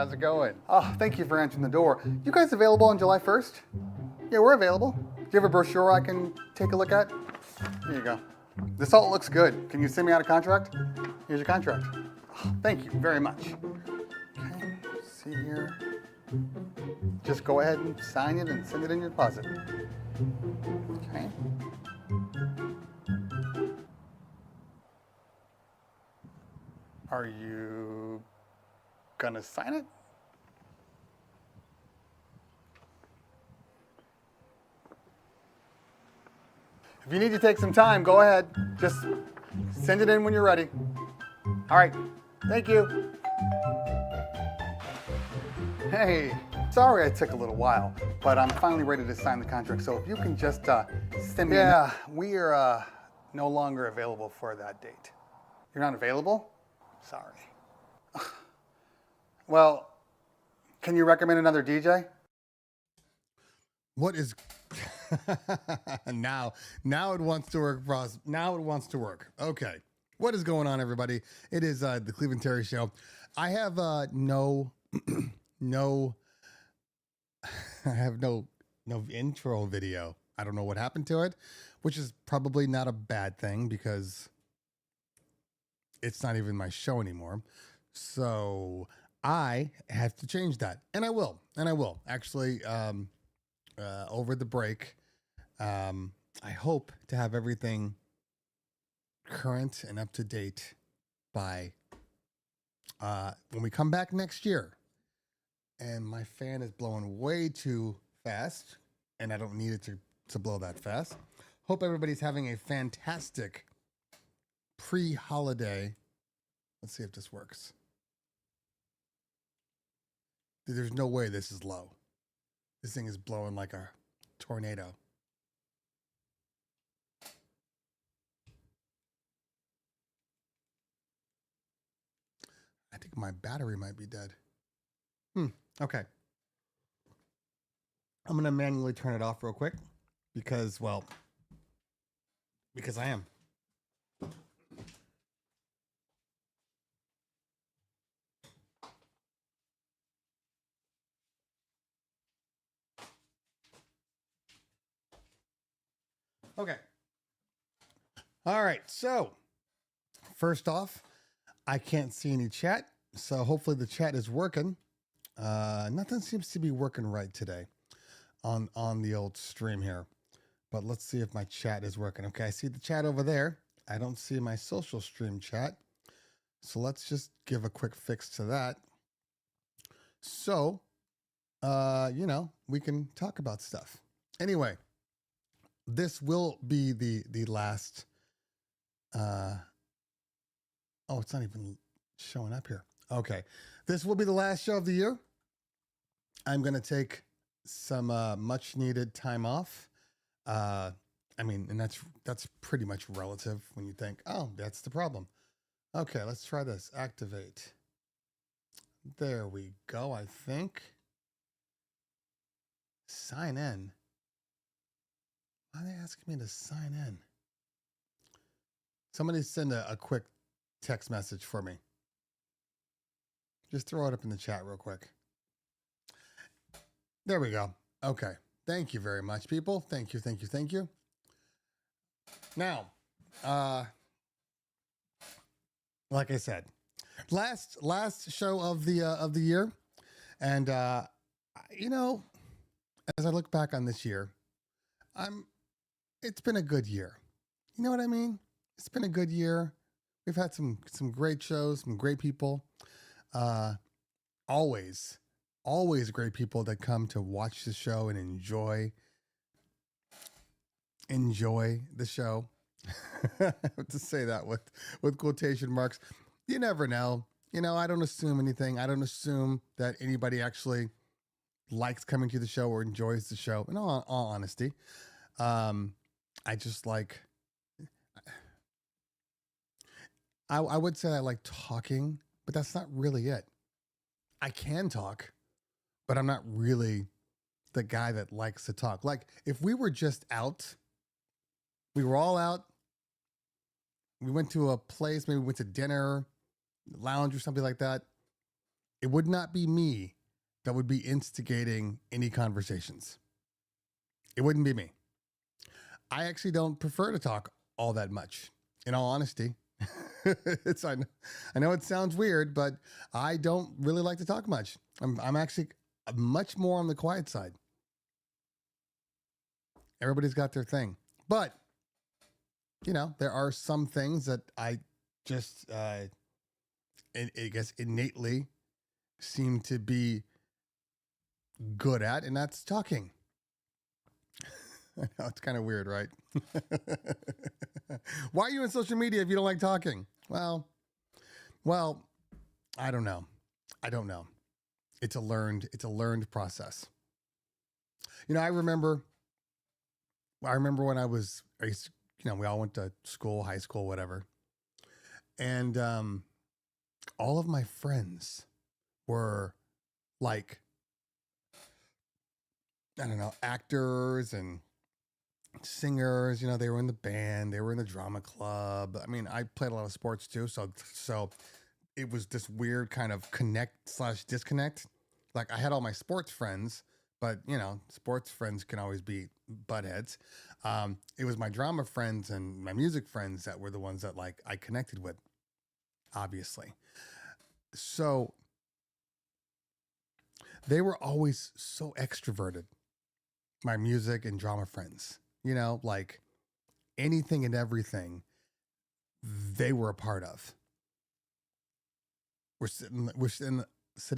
how's it going? Oh, thank you for answering the door. You guys available on July 1st? Yeah, we're available. Do you have a brochure I can take a look at? Here you go. This all looks good. Can you send me out a contract? Here's your contract. Oh, thank you very much. Okay, see here. Just go ahead and sign it and send it in your deposit. Okay. Are you gonna sign it? If you need to take some time, go ahead. Just send it in when you're ready. All right, thank you. Hey, sorry I took a little while, but I'm finally ready to sign the contract. So if you can just send me. Yeah, we are no longer available for that date. You're not available? Sorry. Well, can you recommend another DJ? What is now it wants to work, Ross. Now it wants to work. Okay. What is going on, everybody? It is the Cleveland Terry Show. I have no I have no intro video. I don't know what happened to it, which is probably not a bad thing because it's not even my show anymore. So I have to change that. And I will. Actually, over the break, I hope to have everything current and up to date by when we come back next year. And my fan is blowing way too fast, and I don't need it to blow that fast. Hope everybody's having a fantastic pre-holiday. Let's see if this works. There's no way this is low. This thing is blowing like a tornado. I think my battery might be dead. Okay. I'm going to manually turn it off real quick because I am. Okay. All right. So, first off, I can't see any chat. So, hopefully the chat is working. Nothing seems to be working right today on the old stream here. But let's see if my chat is working. Okay, I see the chat over there. I don't see my social stream chat. So, let's just give a quick fix to that. So, we can talk about stuff. Anyway, this will be the last it's not even showing up here. Okay. This will be the last show of the year. I'm going to take some much needed time off. And that's pretty much relative when you think, oh, that's the problem. Okay, let's try this. Activate. There we go, I think. Sign in. Why are they asking me to sign in? Somebody send a quick text message for me. Just throw it up in the chat real quick. There we go. Okay. Thank you very much, people. Thank you. Now, like I said, last show of the year, and as I look back on this year, it's been a good year. You know what I mean? It's been a good year. We've had some great shows, some great people. Always great people that come to watch the show and enjoy the show. I have to say that with quotation marks. You never know. I don't assume anything. I don't assume that anybody actually likes coming to the show or enjoys the show. In all honesty, I just like. I would say I like talking, but that's not really it. I can talk, but I'm not really the guy that likes to talk. Like if we were just out, we were all out, we went to a place, maybe we went to dinner, lounge or something like that, it would not be me that would be instigating any conversations. It wouldn't be me. I actually don't prefer to talk all that much, in all honesty. I know it sounds weird, but I don't really like to talk much. I'm actually much more on the quiet side. Everybody's got their thing. But, there are some things that I just, I guess, innately seem to be good at, and that's talking. I know, it's kind of weird, right? Why are you on social media if you don't like talking? Well, I don't know. It's a learned process. I remember when we all went to school, high school, whatever. And all of my friends were like, I don't know, actors and singers. They were in the band, they were in the drama club. I mean, I played a lot of sports too. So it was this weird kind of connect/disconnect. Like, I had all my sports friends, but sports friends can always be butt heads. It was my drama friends and my music friends that were the ones that I connected with, obviously. So they were always so extroverted, my music and drama friends, anything and everything they were a part of. We're sitting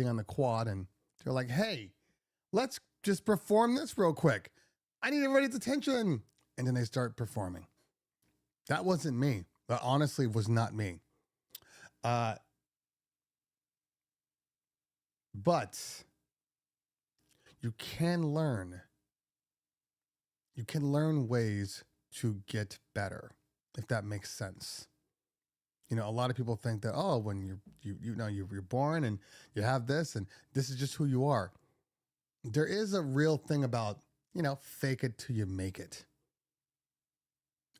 on the quad, and they're like, "Hey, let's just perform this real quick. I need everybody's attention." And then they start performing. That wasn't me. That honestly was not me. But you can learn. You can learn ways to get better, if that makes sense. A lot of people think that, oh, when you're born and you have this and this is just who you are. There is a real thing about, fake it till you make it.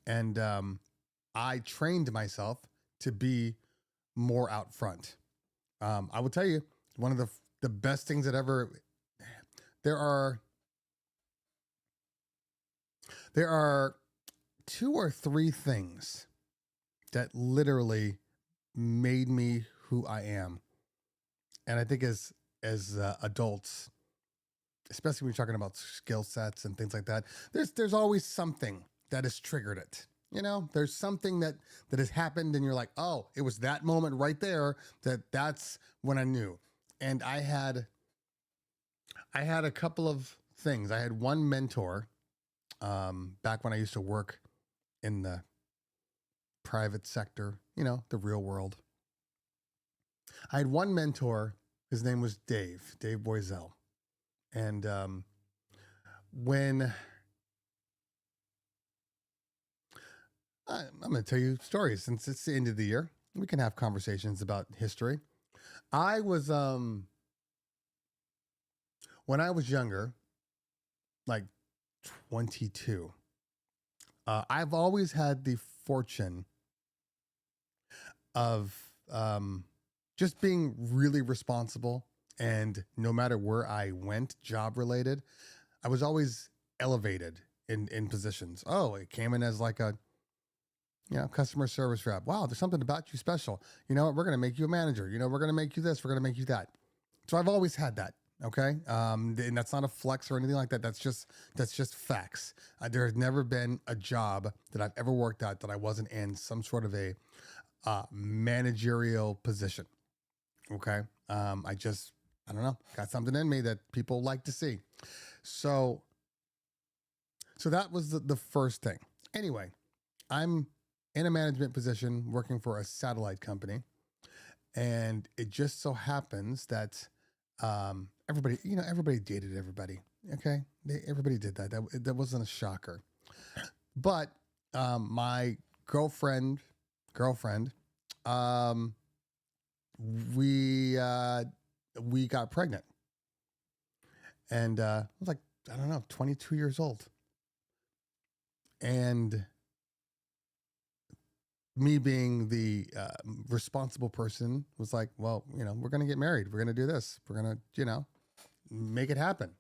And I trained myself to be more out front. I will tell you, one of the best things that ever, there are 2 or 3 things that literally made me who I am. And I think as adults, especially when you're talking about skill sets and things like that, there's always something that has triggered it. There's something that has happened and you're like, oh, it was that moment right there that's when I knew. And I had a couple of things. I had one mentor back when I used to work in the private sector, the real world. I had one mentor. His name was Dave Boisel. And when I'm going to tell you stories, since it's the end of the year, we can have conversations about history. I was, when I was younger, like 22, I've always had the fortune of just being really responsible. And no matter where I went, job related, I was always elevated in positions. Oh, it came in as like a, customer service rep. Wow, there's something about you special. You know what? We're going to make you a manager. We're going to make you this. We're going to make you that. So I've always had that. Okay. And that's not a flex or anything like that. That's just facts. There has never been a job that I've ever worked at that I wasn't in some sort of a managerial position. Okay. I don't know, got something in me that people like to see. So that was the first thing. Anyway, I'm in a management position working for a satellite company. And it just so happens that everybody dated everybody. Okay. Everybody did that. That wasn't a shocker. But my girlfriend, we got pregnant. And I was like, I don't know, 22 years old. And me being the responsible person was like, well, we're going to get married. We're going to do this. We're going to, make it happen.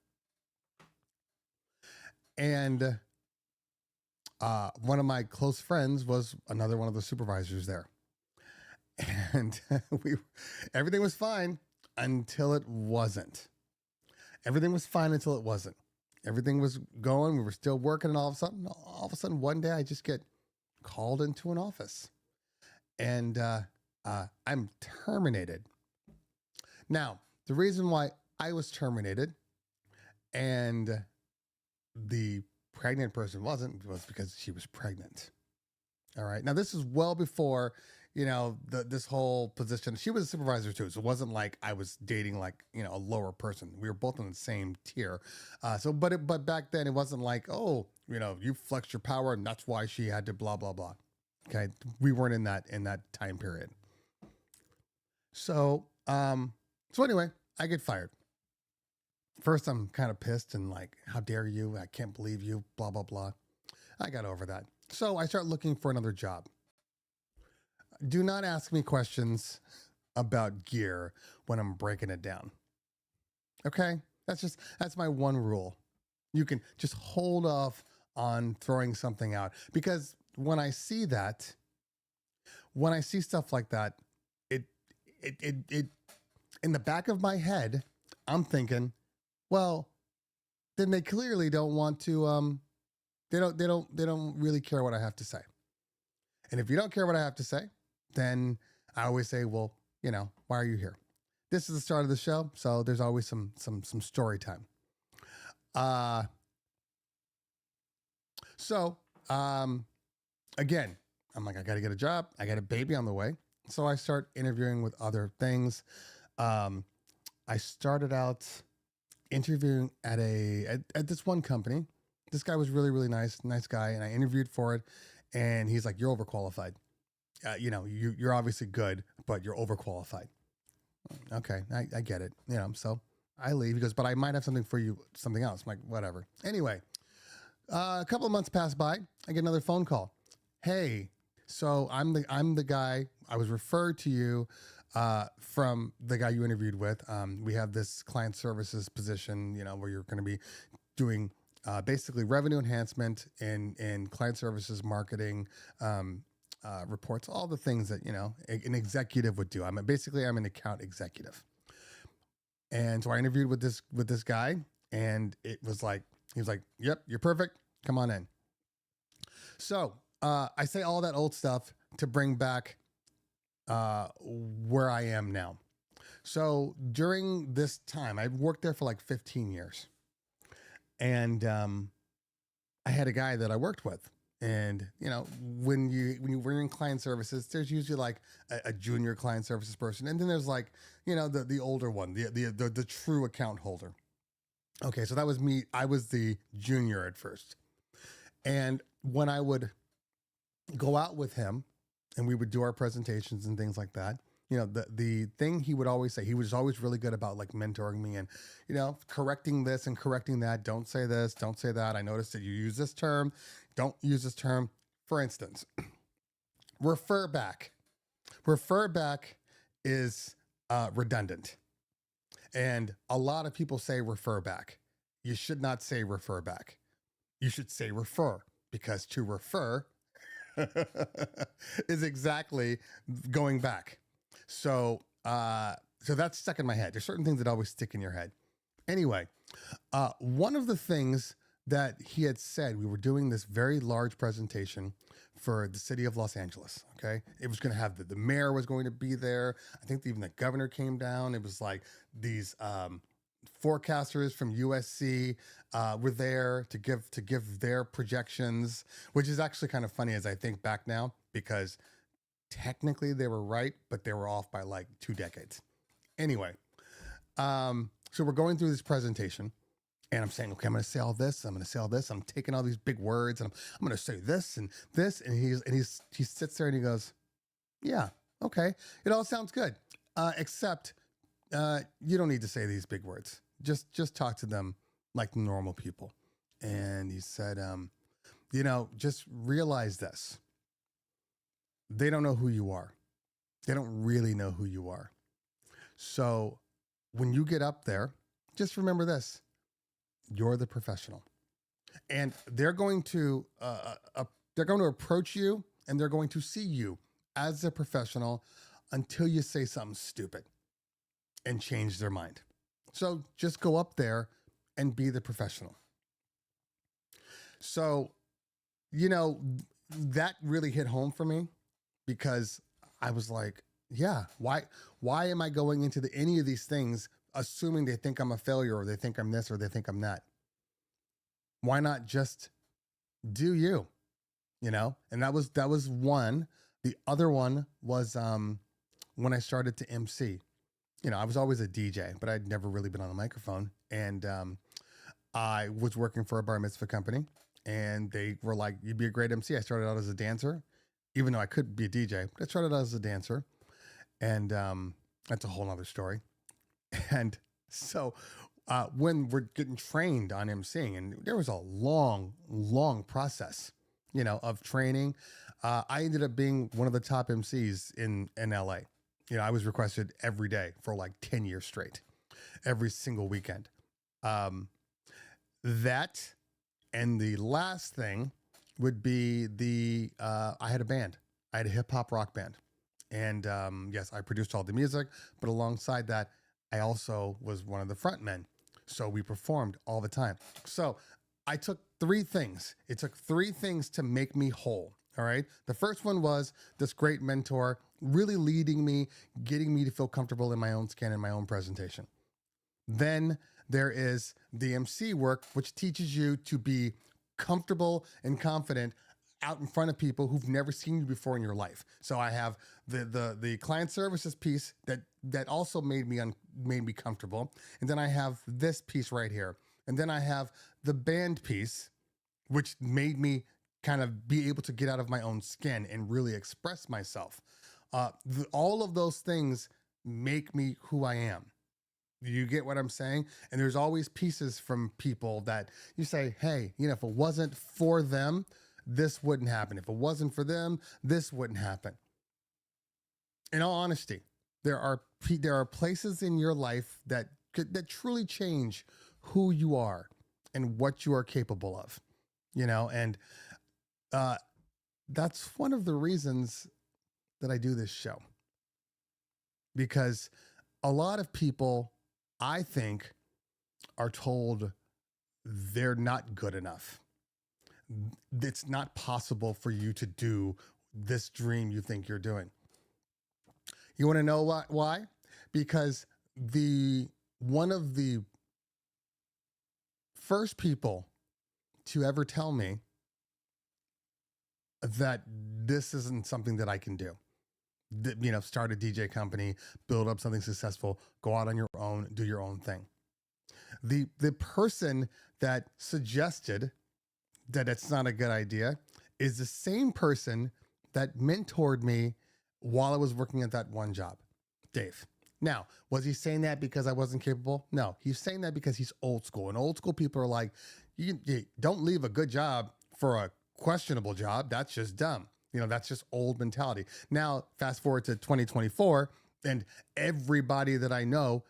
And one of my close friends was another one of the supervisors there. And everything was fine until it wasn't. Everything was fine until it wasn't. Everything was going. We were still working, and all of a sudden, one day I just get called into an office, and I'm terminated. Now, the reason why I was terminated and the pregnant person wasn't was because she was pregnant. All right. Now, this is well before, this whole position. She was a supervisor too. So it wasn't like I was dating like, a lower person. We were both on the same tier. But back then it wasn't like, oh, you flexed your power and that's why she had to blah, blah, blah. Okay. We weren't in that time period. So anyway, I get fired. First, I'm kind of pissed and like, how dare you? I can't believe you, blah, blah, blah. I got over that. So I start looking for another job. Do not ask me questions about gear when I'm breaking it down. Okay? That's my one rule. You can just hold off on throwing something out, because when I see stuff like that, it in the back of my head, I'm thinking, well, then they clearly don't want to, they don't really care what I have to say. And if you don't care what I have to say, then I always say, well, why are you here? This is the start of the show, so there's always some story time. Again, I'm like, I got to get a job. I got a baby on the way. So I start interviewing with other things. I started out interviewing at this one company. This guy was really, really nice guy. And I interviewed for it, and he's like, you're overqualified. You're obviously good, but you're overqualified. Okay. I get it. So I leave. He goes, but I might have something for you, something else. I'm like, whatever. Anyway, a couple of months pass by. I get another phone call. Hey, so I'm the guy, I was referred to you from the guy you interviewed with. We have this client services position, where you're going to be doing basically revenue enhancement and client services marketing, reports, all the things that, an executive would do. I'm an account executive. And so I interviewed with this guy, and he was like, yep, you're perfect. Come on in. So I say all that old stuff to bring back where I am now. So during this time, I worked there for like 15 years. And I had a guy that I worked with. And, when you were in client services, there's usually like a junior client services person. And then there's like, the older one, the true account holder. Okay, so that was me. I was the junior at first. And when I would go out with him and we would do our presentations and things like that, the thing he would always say, he was always really good about like mentoring me and, correcting this and correcting that. Don't say this, don't say that. I noticed that you use this term. Don't use this term. For instance, refer back. Refer back is redundant. And a lot of people say refer back. You should not say refer back. You should say refer, because to refer is exactly going back. So that's stuck in my head. There's certain things that always stick in your head. Anyway, one of the things that he had said, we were doing this very large presentation for the city of Los Angeles. Okay. It was going to have the mayor was going to be there. I think even the governor came down. It was like these, forecasters from USC were there to give their projections, which is actually kind of funny as I think back now, because technically they were right, but they were off by like 2 decades. Anyway, so we're going through this presentation, and I'm saying, okay, I'm going to say all this. I'm going to say all this. I'm taking all these big words, and I'm going to say this and this. And he sits there and he goes, yeah, okay, it all sounds good, except you don't need to say these big words. Just talk to them like normal people. And he said, just realize this. they don't know who you are. They don't really know who you are. So when you get up there, just remember this: you're the professional, and they're going to approach you, and they're going to see you as a professional until you say something stupid and change their mind. So just go up there and be the professional. So, that really hit home for me, because I was like, yeah, why am I going into any of these things assuming they think I'm a failure, or they think I'm this, or they think I'm that? Why not just do you? And that was one. The other one was when I started to MC. I was always a DJ, but I'd never really been on a microphone. And I was working for a bar mitzvah company, and they were like, "You'd be a great MC." I started out as a dancer, even though I could be a DJ, but I started out as a dancer. And that's a whole nother story. And so when we're getting trained on MCing, and there was a long process, of training. I ended up being one of the top MCs in LA. I was requested every day for like 10 years straight, every single weekend. That, and the last thing would be I had a band. I had a hip hop rock band. And yes, I produced all the music, but alongside that, I also was one of the front men. So we performed all the time. So I took three things. It took three things to make me whole. All right. The first one was this great mentor really leading me, getting me to feel comfortable in my own skin and my own presentation. Then there is the MC work, which teaches you to be comfortable and confident out in front of people who've never seen you before in your life. So I have the client services piece that also made me comfortable. And then I have this piece right here. And then I have the band piece, which made me kind of be able to get out of my own skin and really express myself. All of those things make me who I am. You get what I'm saying? And there's always pieces from people that you say, hey, if it wasn't for them, this wouldn't happen. If it wasn't for them, this wouldn't happen. In all honesty, there are places in your life that truly change who you are and what you are capable of, and that's one of the reasons that I do this show. Because a lot of people, I think, are told they're not good enough. It's not possible for you to do this dream you think you're doing. You want to know why? Because one of the first people to ever tell me that this isn't something that I can do, start a DJ company, build up something successful, go out on your own, do your own thing. The person that suggested that it's not a good idea is the same person that mentored me while I was working at that one job, Dave. Now, was he saying that because I wasn't capable? No, he's saying that because he's old school, and old school people are like, you don't leave a good job for a questionable job. That's just dumb. That's just old mentality. Now, fast forward to 2024, and everybody that I know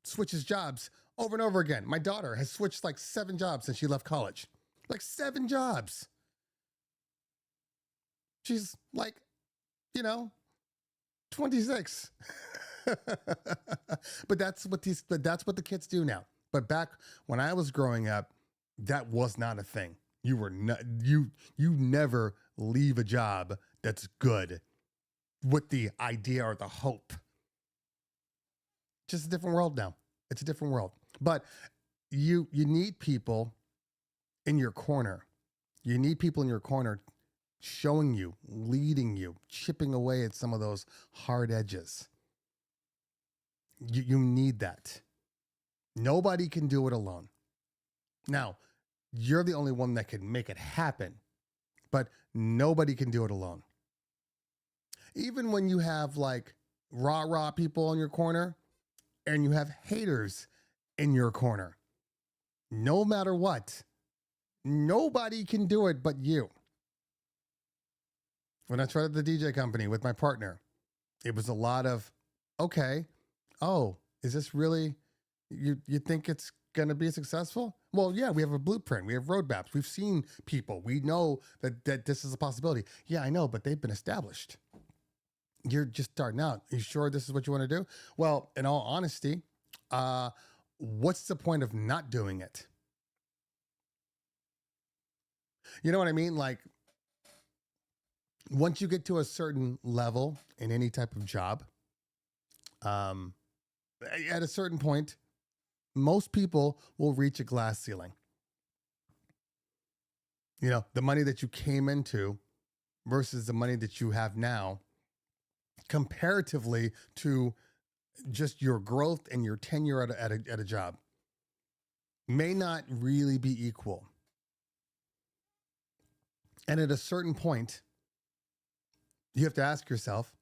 switches jobs over and over again. My daughter has switched like 7 jobs since she left college. Like 7 jobs. She's like, 26. But that's what the kids do now. But back when I was growing up, that was not a thing. You never leave a job that's good with the idea or the hope. Just a different world now. It's a different world. But you need people in your corner. You need people in your corner showing you, leading you, chipping away at some of those hard edges. You need that. Nobody can do it alone. Now, you're the only one that can make it happen, but nobody can do it alone. Even when you have like rah-rah people in your corner and you have haters in your corner, no matter what, nobody can do it but you. When I started the DJ company with my partner, it was a lot of, okay, oh, is this really, you think it's going to be successful? Well, yeah, we have a blueprint. We have roadmaps. We've seen people. We know that this is a possibility. Yeah, I know, but they've been established. You're just starting out. Are you sure this is what you want to do? Well, in all honesty, what's the point of not doing it? You know what I mean? Like, once you get to a certain level in any type of job, at a certain point, most people will reach a glass ceiling. You know, the money that you came into versus the money that you have now, comparatively to just your growth and your tenure at a job, may not really be equal. And at a certain point, you have to ask yourself,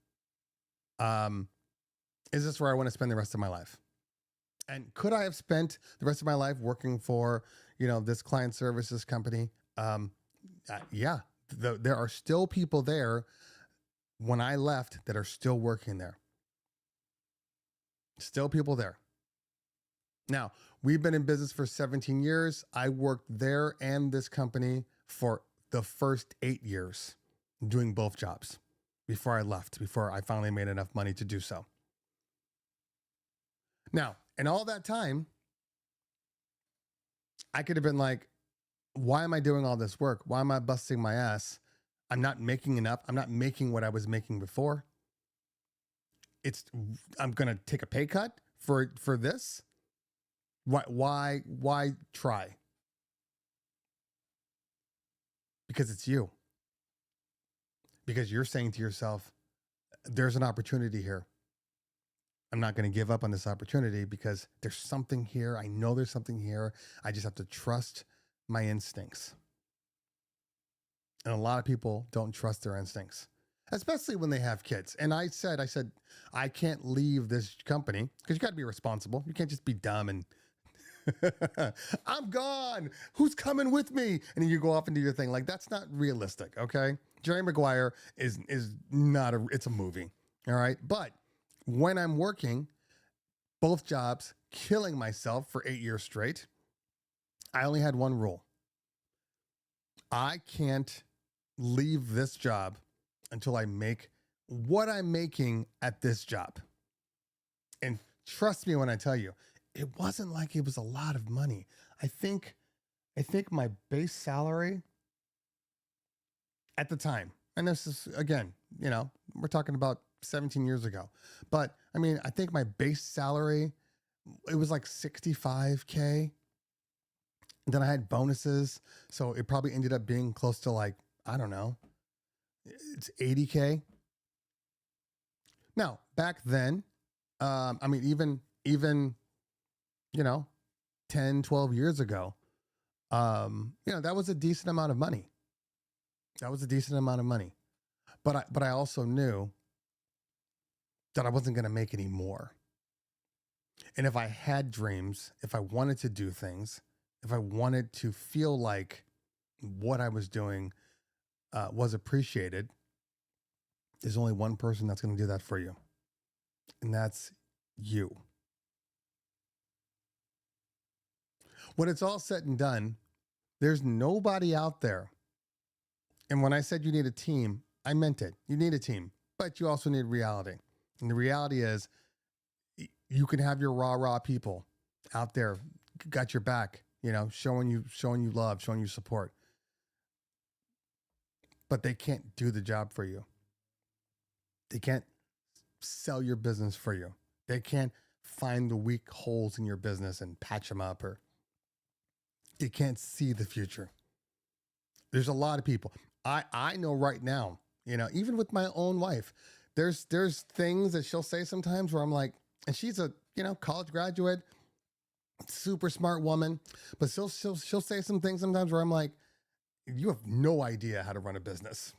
is this where I want to spend the rest of my life? And could I have spent the rest of my life working for, this client services company? Yeah, there are still people there when I left that are still working there. Still people there. Now, we've been in business for 17 years. I worked there and this company for the first 8 years, doing both jobs before I left, before I finally made enough money to do so. Now, in all that time, I could have been like, why am I doing all this work? Why am I busting my ass? I'm not making enough. I'm not making what I was making before. I'm going to take a pay cut for this. Why try? Because it's you. Because you're saying to yourself, there's an opportunity here. I'm not going to give up on this opportunity because there's something here. I know there's something here. I just have to trust my instincts. And a lot of people don't trust their instincts, especially when they have kids. And I said, I can't leave this company because you got to be responsible. You can't just be dumb and I'm gone. Who's coming with me? And then you go off and do your thing. Like, that's not realistic. Okay. Jerry Maguire is not it's a movie. All right. But when I'm working both jobs, killing myself for 8 years straight, I only had one rule. I can't leave this job until I make what I'm making at this job. And trust me when I tell you, it wasn't like it was a lot of money. I think my base salary at the time, and this is, again, we're talking about 17 years ago, but I mean, I think my base salary, it was like $65K. Then I had bonuses. So it probably ended up being close to, like, I don't know, it's $80K. Now, back then, I mean, even 10, 12 years ago, that was a decent amount of money. But I also knew that I wasn't going to make any more. And if I had dreams, if I wanted to do things, if I wanted to feel like what I was doing was appreciated, there's only one person that's going to do that for you. And that's you. When it's all said and done, there's nobody out there. And when I said you need a team, I meant it. You need a team, but you also need reality. And the reality is you can have your rah people out there, got your back, showing you love, showing you support. But they can't do the job for you. They can't sell your business for you. They can't find the weak holes in your business and patch them up, or they can't see the future. There's a lot of people. I know right now, even with my own wife, there's things that she'll say sometimes where I'm like, and she's a, college graduate, super smart woman, but she'll say some things sometimes where I'm like, you have no idea how to run a business.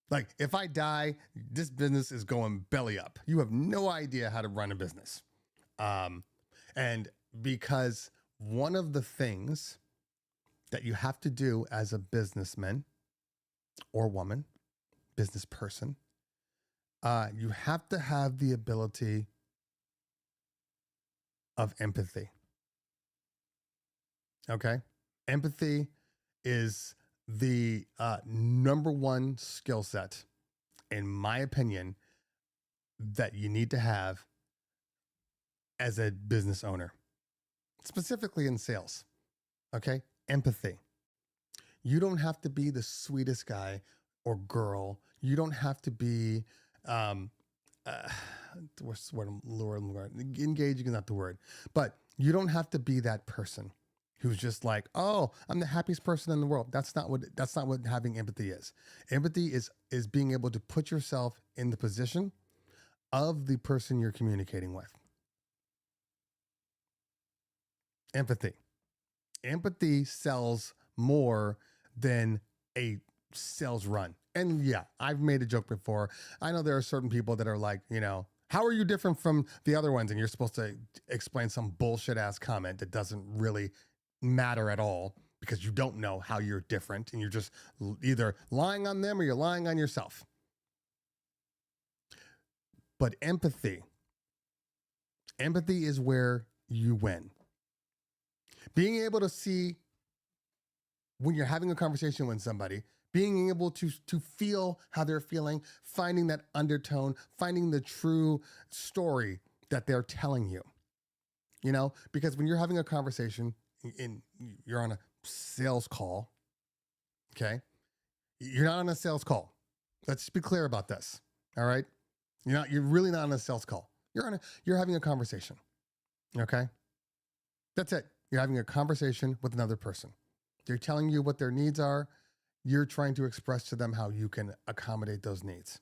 Like, if I die, this business is going belly up. You have no idea how to run a business. And because one of the things that you have to do as a businessman or woman business person, you have to have the ability of empathy. Okay? Empathy is the number one skill set, in my opinion, that you need to have as a business owner, specifically in sales. Okay? Empathy. You don't have to be the sweetest guy or girl. You don't have to be, what's the word? Engaging is not the word, but you don't have to be that person who's just like, oh, I'm the happiest person in the world. That's not what having empathy is. Empathy is being able to put yourself in the position of the person you're communicating with. Empathy. Empathy sells more than a sales run. And yeah, I've made a joke before. I know there are certain people that are like, how are you different from the other ones? And you're supposed to explain some bullshit ass comment that doesn't really matter at all because you don't know how you're different and you're just either lying on them or you're lying on yourself. But empathy is where you win. Being able to see when you're having a conversation with somebody, being able to feel how they're feeling, finding that undertone, finding the true story that they're telling you. Because when you're having a conversation and you're on a sales call, okay? You're not on a sales call. Let's just be clear about this. All right? You're really not on a sales call. You're having a conversation. Okay? That's it. You're having a conversation with another person. They're telling you what their needs are. You're trying to express to them how you can accommodate those needs.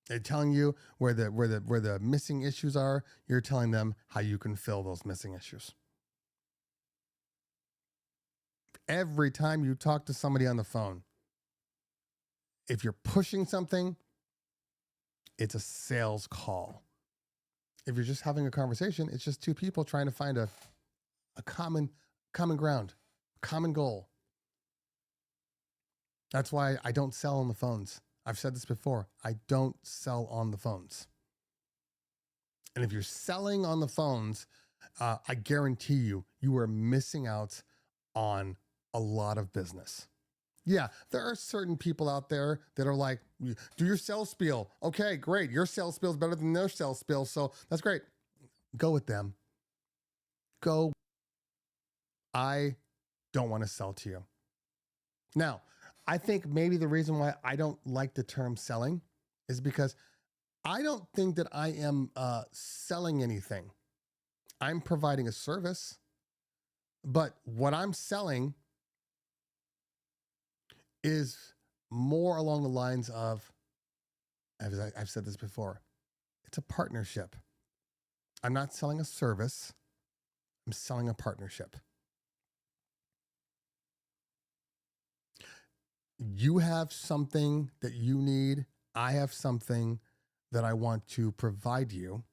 They're telling you where the missing issues are. You're telling them how you can fill those missing issues. Every time you talk to somebody on the phone, if you're pushing something, it's a sales call. If you're just having a conversation, it's just two people trying to find a common ground, common goal. That's why I don't sell on the phones. I've said this before. I don't sell on the phones. And if you're selling on the phones, I guarantee you are missing out on a lot of business. Yeah, there are certain people out there that are like, do your sales spiel. Okay, great. Your sales spiel is better than their sales spiel. So that's great. Go with them. Go. I don't want to sell to you. Now, I think maybe the reason why I don't like the term selling is because I don't think that I am selling anything. I'm providing a service, but what I'm selling is more along the lines of, as I've said this before, it's a partnership. I'm not selling a service. I'm selling a partnership. You have something that you need. I have something that I want to provide you.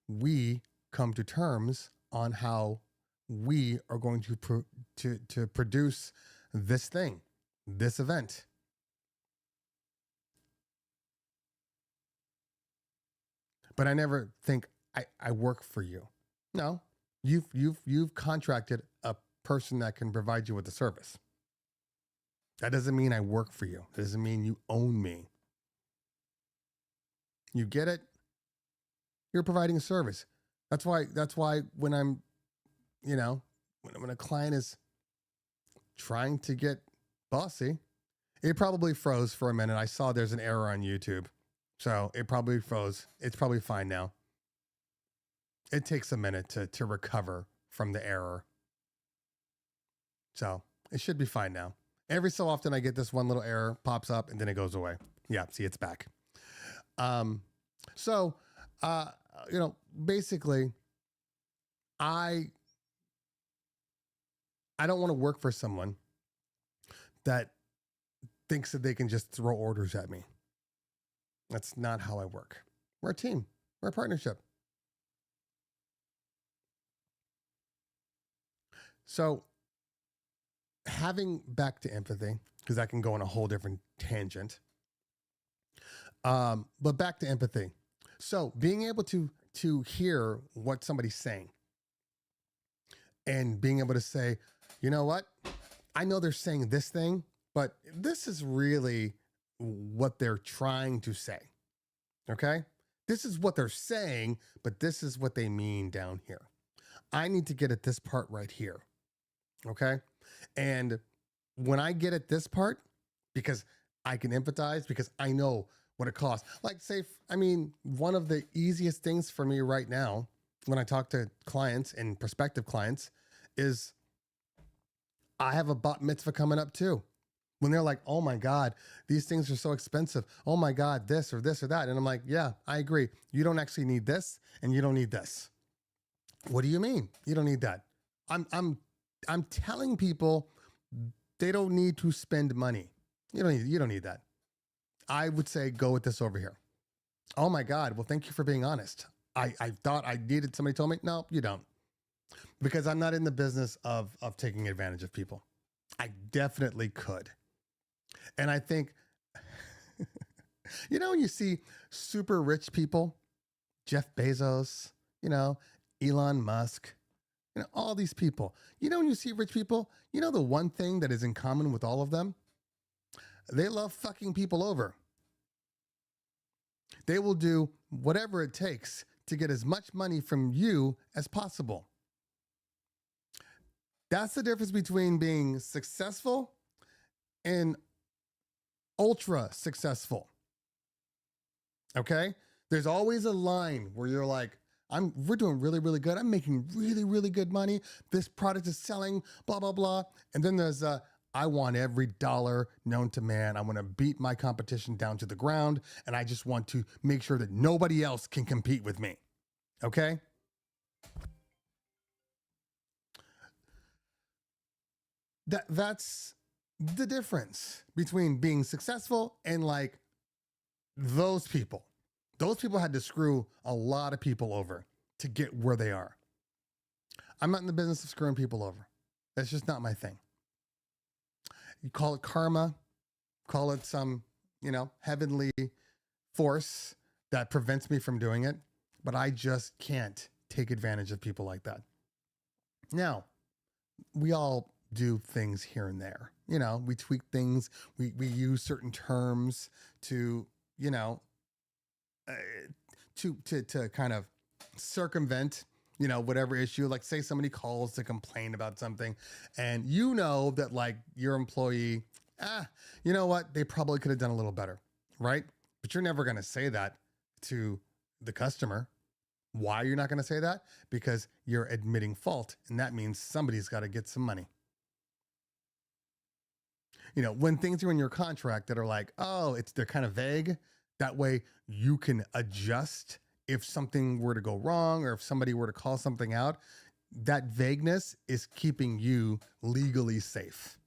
We come to terms on how we are going to produce this thing, this event. But I never think I work for you. No, you've contracted a person that can provide you with the service. That doesn't mean I work for you. That doesn't mean you own me. You get it? You're providing a service. That's why when I'm, when a client is trying to get bossy, it probably froze for a minute. I saw there's an error on YouTube. So it probably froze. It's probably fine now. It takes a minute to recover from the error. So it should be fine now. Every so often I get this one little error pops up and then it goes away. Yeah, see, it's back. Basically I don't want to work for someone that thinks that they can just throw orders at me. That's not how I work. We're a team. We're a partnership. So having back to empathy, because I can go on a whole different tangent. But back to empathy. So being able to hear what somebody's saying and being able to say, you know what? I know they're saying this thing, but this is really what they're trying to say. Okay? This is what they're saying, but this is what they mean down here. I need to get at this part right here. Okay? And when I get at this part, because I can empathize, because I know what it costs. Like, say, one of the easiest things for me right now when I talk to clients and prospective clients is I have a bat mitzvah coming up too. When they're like, oh my God, these things are so expensive. Oh my God, this or that. And I'm like, yeah, I agree. You don't actually need this and you don't need this. What do you mean? You don't need that. I'm telling people they don't need to spend money. You don't need that. I would say go with this over here. Oh my God. Well, thank you for being honest. I thought I needed, somebody told me, no, you don't. Because I'm not in the business of taking advantage of people. I definitely could. And I think, when you see super rich people, Jeff Bezos, Elon Musk, all these people, when you see rich people, the one thing that is in common with all of them, they love fucking people over. They will do whatever it takes to get as much money from you as possible. That's the difference between being successful and ultra successful. Okay? There's always a line where you're like, we're doing really, really good. I'm making really, really good money. This product is selling, blah, blah, blah. And then there's I want every dollar known to man. I want to beat my competition down to the ground. And I just want to make sure that nobody else can compete with me. Okay? That's the difference between being successful and like those people. Those people had to screw a lot of people over to get where they are. I'm not in the business of screwing people over. That's just not my thing. You call it karma, call it some, heavenly force that prevents me from doing it, but I just can't take advantage of people like that. Now, we all do things here and there. We tweak things, we use certain terms to, to kind of circumvent, whatever issue. Like, say somebody calls to complain about something and that like your employee, you know what? They probably could have done a little better, right? But you're never going to say that to the customer. Why are you not going to say that? Because you're admitting fault, and that means somebody's got to get some money. When things are in your contract that are like, they're kind of vague, that way you can adjust if something were to go wrong or if somebody were to call something out. That vagueness is keeping you legally safe.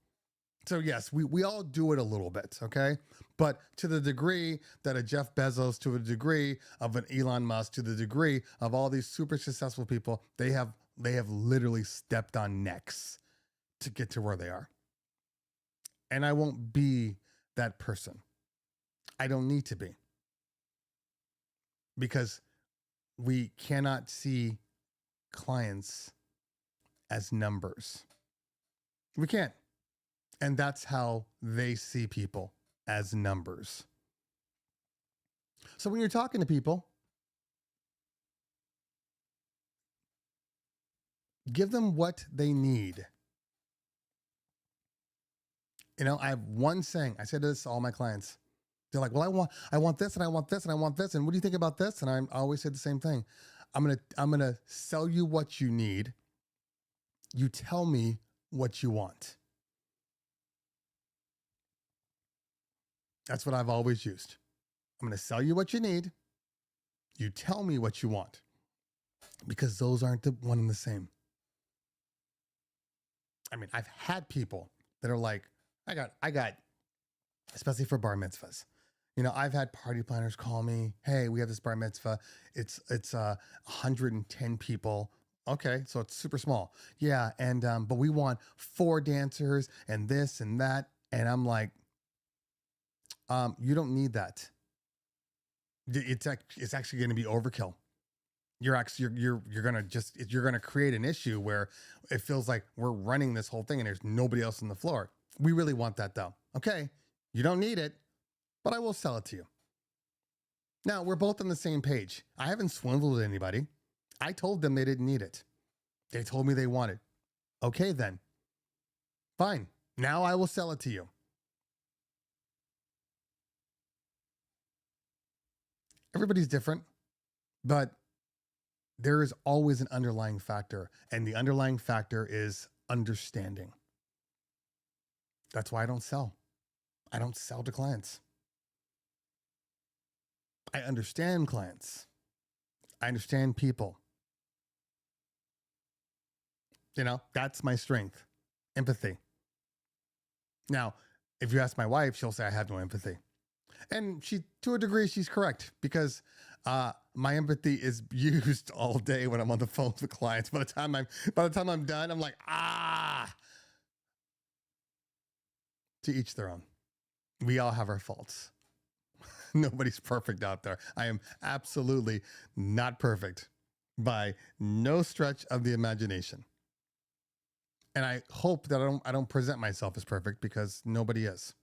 So yes, we all do it a little bit, okay? But to the degree that a Jeff Bezos, to a degree of an Elon Musk, to the degree of all these super successful people, they have literally stepped on necks to get to where they are. And I won't be that person. I don't need to be. Because we cannot see clients as numbers. We can't. And that's how they see people, as numbers. So when you're talking to people, give them what they need. I have one saying. I say this to all my clients. They're like, well, I want this and I want this and I want this. And what do you think about this? And I always say the same thing. I'm going to sell you what you need. You tell me what you want. That's what I've always used. I'm going to sell you what you need. You tell me what you want. Because those aren't the one and the same. I've had people that are like, I got, especially for bar mitzvahs. I've had party planners call me, hey, we have this bar mitzvah. It's 110 people. Okay, so it's super small. Yeah, and but we want 4 dancers and this and that. And I'm like, you don't need that. It's actually going to be overkill. You're gonna create an issue where it feels like we're running this whole thing and there's nobody else on the floor. We really want that though. Okay, you don't need it, but I will sell it to you. Now we're both on the same page. I haven't swindled anybody. I told them they didn't need it. They told me they wanted. Okay then, fine. Now I will sell it to you. Everybody's different, but there is always an underlying factor, and the underlying factor is understanding. That's why I don't sell. I don't sell to clients. I understand clients. I understand people. You know, that's my strength. Empathy. Now, if you ask my wife, she'll say I have no empathy. And she, to a degree, she's correct, because my empathy is used all day when I'm on the phone with clients. By the time I'm done, I'm like, to each their own. We all have our faults. Nobody's perfect out there. I am absolutely not perfect by no stretch of the imagination. And I hope that I don't present myself as perfect, because nobody is.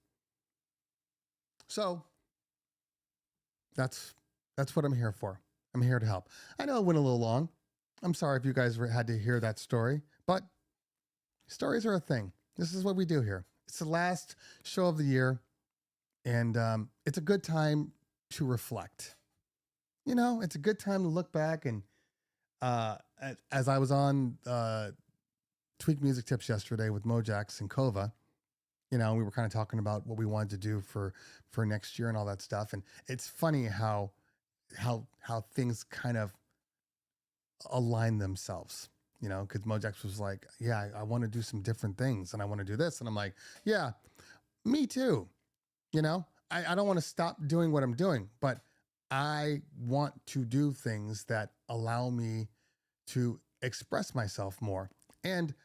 So that's what I'm here for. I'm here to help. I know it went a little long. I'm sorry if you guys had to hear that story, but stories are a thing. This is what we do here. It's the last show of the year, and it's a good time to reflect. You know, it's a good time to look back. And as I was on Tweak Music Tips yesterday with Mojax and Chauvet, you know, we were kind of talking about what we wanted to do for next year and all that stuff. And it's funny how things kind of align themselves, you know, because Mojax was like, yeah, I want to do some different things and I want to do this. And I'm like, yeah, me too. You know, I don't want to stop doing what I'm doing, but I want to do things that allow me to express myself more. And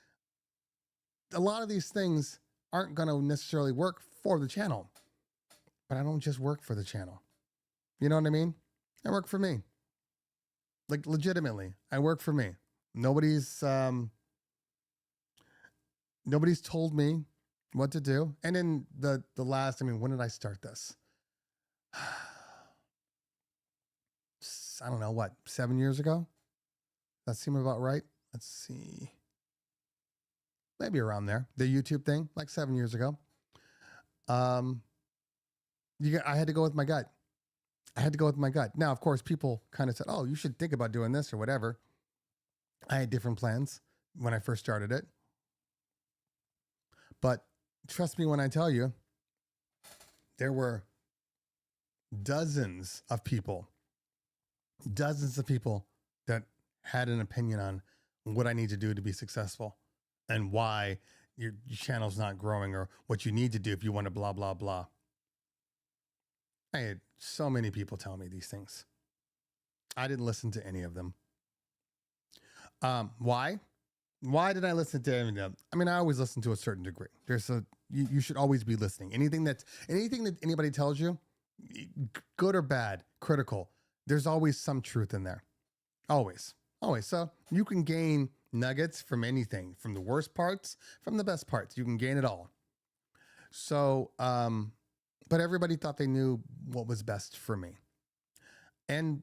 a lot of these things aren't going to necessarily work for the channel, but I don't just work for the channel. You know what I mean? I work for me. Like, legitimately, I work for me. Nobody's told me what to do. And in the last, I mean, when did I start this? I don't know, what, 7 years ago? That seem about right? Let's see. Maybe around there. The YouTube thing, like 7 years ago. I had to go with my gut. Now, of course, people kind of said, oh, you should think about doing this or whatever. I had different plans when I first started it. But trust me when I tell you, there were dozens of people that had an opinion on what I need to do to be successful and why your channel's not growing or what you need to do if you want to blah, blah, blah. I had so many people tell me these things. I didn't listen to any of them. Why? Why did I listen to any of them? I mean, I always listen to a certain degree. You should always be listening. Anything that anybody tells you, good or bad, critical, there's always some truth in there. Always. So you can gain nuggets from anything, from the worst parts, from the best parts. You can gain it all. So, but everybody thought they knew what was best for me. And,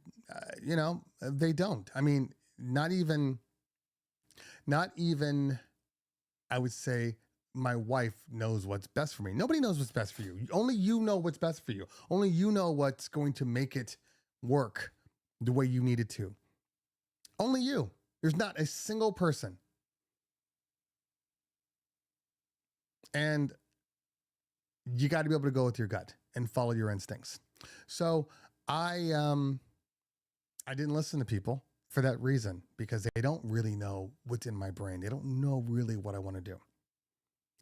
you know, they don't. I mean, not even, I would say, my wife knows what's best for me. Nobody knows what's best for you. Only you know what's best for you. Only you know what's going to make it work the way you need it to. Only you. There's not a single person. And you got to be able to go with your gut and follow your instincts. So I didn't listen to people for that reason, because they don't really know what's in my brain. They don't know really what I want to do.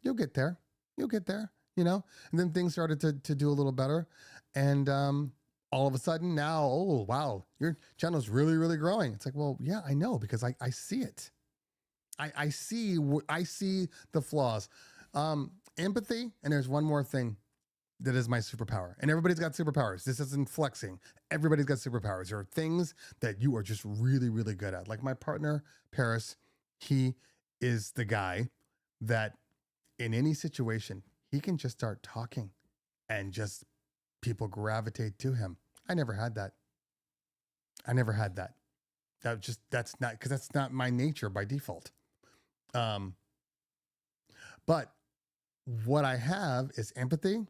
You'll get there, you know? And then things started to do a little better. And all of a sudden now, oh, wow, your channel's really, really growing. It's like, well, yeah, I know, because I see it. I see the flaws. Empathy. And there's one more thing That is my superpower. And everybody's got superpowers. This isn't flexing. Everybody's got superpowers. There are things that you are just really, really good at. Like my partner, Paris, he is the guy that in any situation, he can just start talking and just people gravitate to him. I never had that. That's not, because that's not my nature by default. But what I have is empathy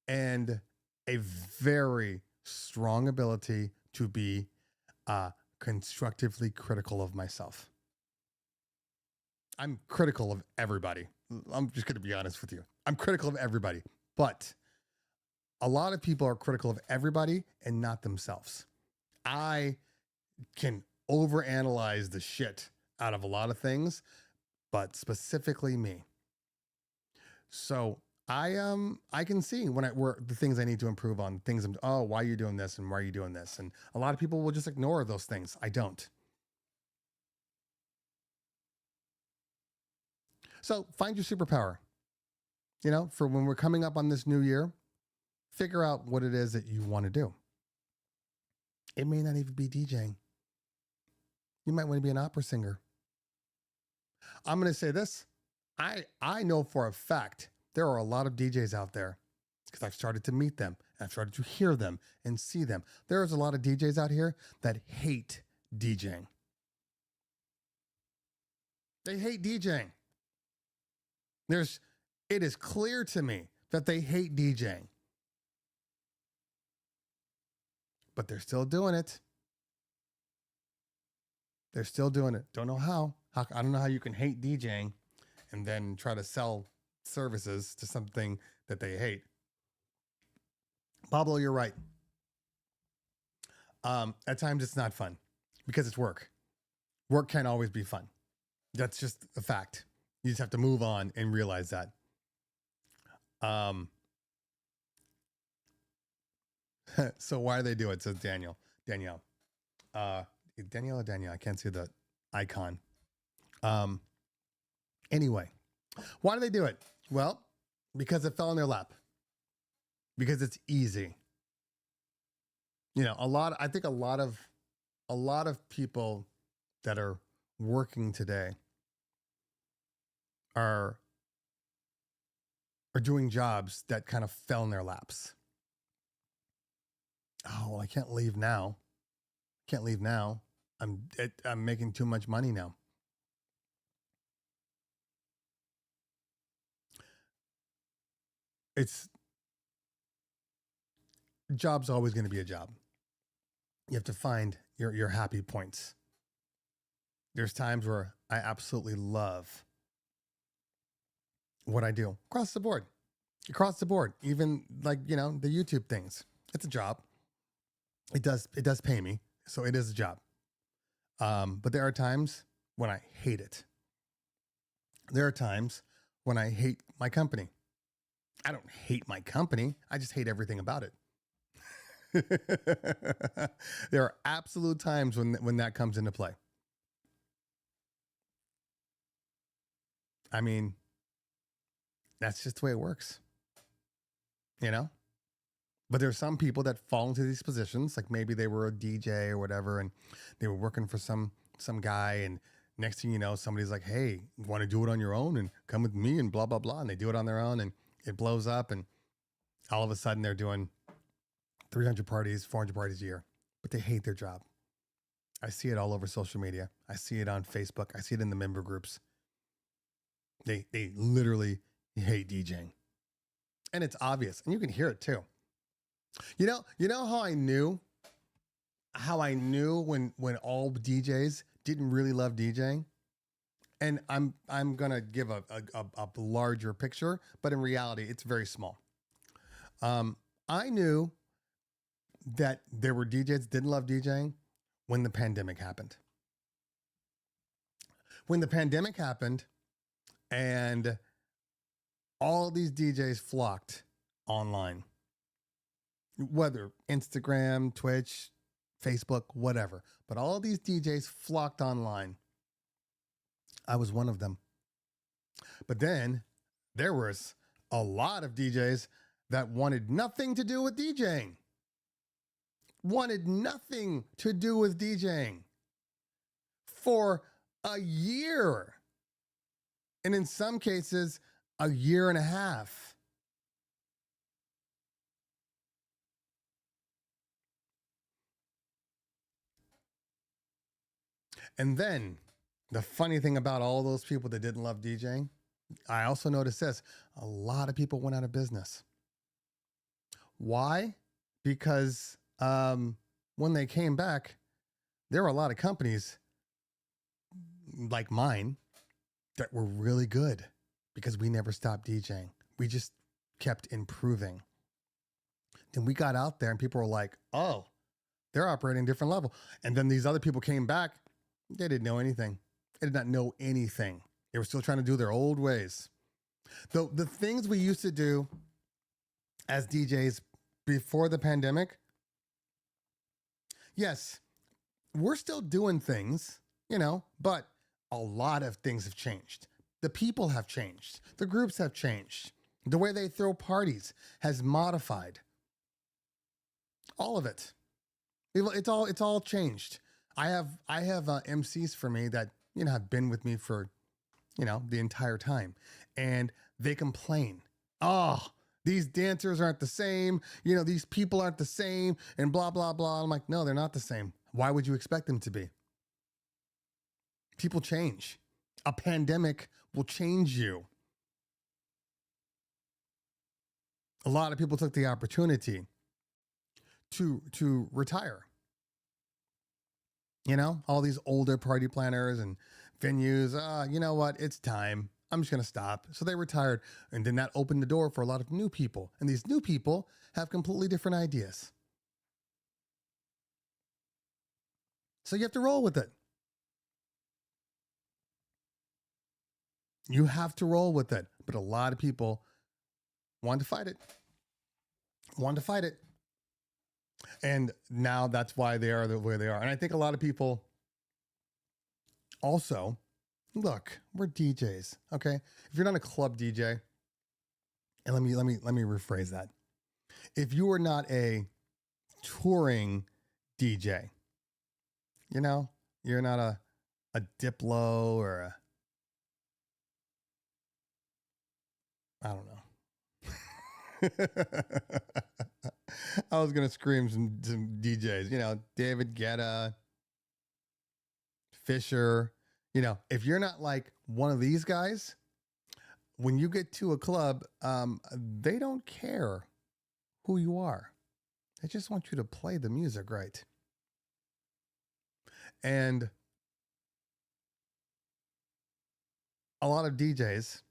and a very strong ability to be constructively critical of myself. I'm critical of everybody. I'm just going to be honest with you. I'm critical of everybody, but a lot of people are critical of everybody and not themselves. I can overanalyze the shit out of a lot of things, but specifically me. So I can see where the things I need to improve on, things why are you doing this and why are you doing this? And a lot of people will just ignore those things. I don't. So find your superpower. You know, for when we're coming up on this new year, figure out what it is that you want to do. It may not even be DJing. You might want to be an opera singer. I'm going to say this. I know for a fact there are a lot of DJs out there because I've started to meet them. I've started to hear them and see them. There's a lot of DJs out here that hate DJing. They hate DJing. It is clear to me that they hate DJing. But they're still doing it. They're still doing it. Don't know how. I don't know how you can hate DJing and then try to sell services to something that they hate. Pablo, you're right. At times it's not fun because it's work. Work can't always be fun. That's just a fact. You just have to move on and realize that. So why do they do it? Says Danielle. Danielle, I can't see the icon. Anyway, why do they do it? Well, because it fell in their lap. Because it's easy. You know, I think a lot of people that are working today are doing jobs that kind of fell in their laps. Oh, well, I can't leave now. I'm making too much money now. Job's always going to be a job. You have to find your happy points. There's times where I absolutely love what I do across the board, even like, you know, the YouTube things. It's a job. It does pay me. So it is a job. But there are times when I hate it. There are times when I hate my company. I don't hate my company. I just hate everything about it. There are absolute times when that comes into play. I mean, that's just the way it works, you know? But there are some people that fall into these positions, like maybe they were a DJ or whatever, and they were working for some guy, and next thing you know, somebody's like, hey, you want to do it on your own and come with me and blah, blah, blah. And they do it on their own and it blows up, and all of a sudden they're doing 300 parties, 400 parties a year, but they hate their job. I see it all over social media. I see it on Facebook. I see it in the member groups. They literally hate DJing. And it's obvious. And you can hear it too. You know how I knew when all DJs didn't really love DJing? And I'm going to give a larger picture, but in reality, it's very small. I knew that there were DJs that didn't love DJing when the pandemic happened. When the pandemic happened and all these DJs flocked online, whether Instagram, Twitch, Facebook, whatever, but all these DJs flocked online. I was one of them. But then there was a lot of DJs that wanted nothing to do with DJing. Wanted nothing to do with DJing for a year. And in some cases, a year and a half. And then the funny thing about all those people that didn't love DJing, I also noticed this: a lot of people went out of business. Why? Because when they came back, there were a lot of companies like mine that were really good because we never stopped DJing. We just kept improving. Then we got out there and people were like, oh, they're operating a different level. And then these other people came back. They didn't know anything. They did not know anything. They were still trying to do their old ways. The things we used to do as DJs before the pandemic, yes, we're still doing things, but a lot of things have changed. The people have changed. The groups have changed. The way they throw parties has modified. All of it. It's all changed. I have MCs for me that, have been with me for, the entire time. And they complain. Oh, these dancers aren't the same. These people aren't the same and blah, blah, blah. I'm like, no, they're not the same. Why would you expect them to be? People change. A pandemic will change you. A lot of people took the opportunity to retire. All these older party planners and venues, you know what? It's time. I'm just going to stop. So they retired. And then that opened the door for a lot of new people. And these new people have completely different ideas. So you have to roll with it. You have to roll with it. But a lot of people want to fight it. And now that's why they are the way they are. And I think a lot of people also, look, we're DJs, okay? If you're not a club DJ, and let me rephrase that. If you are not a touring DJ, you're not a Diplo or I don't know. I was going to scream some DJs, David Guetta, Fisher. If you're not like one of these guys, when you get to a club, they don't care who you are. They just want you to play the music right. And a lot of DJs,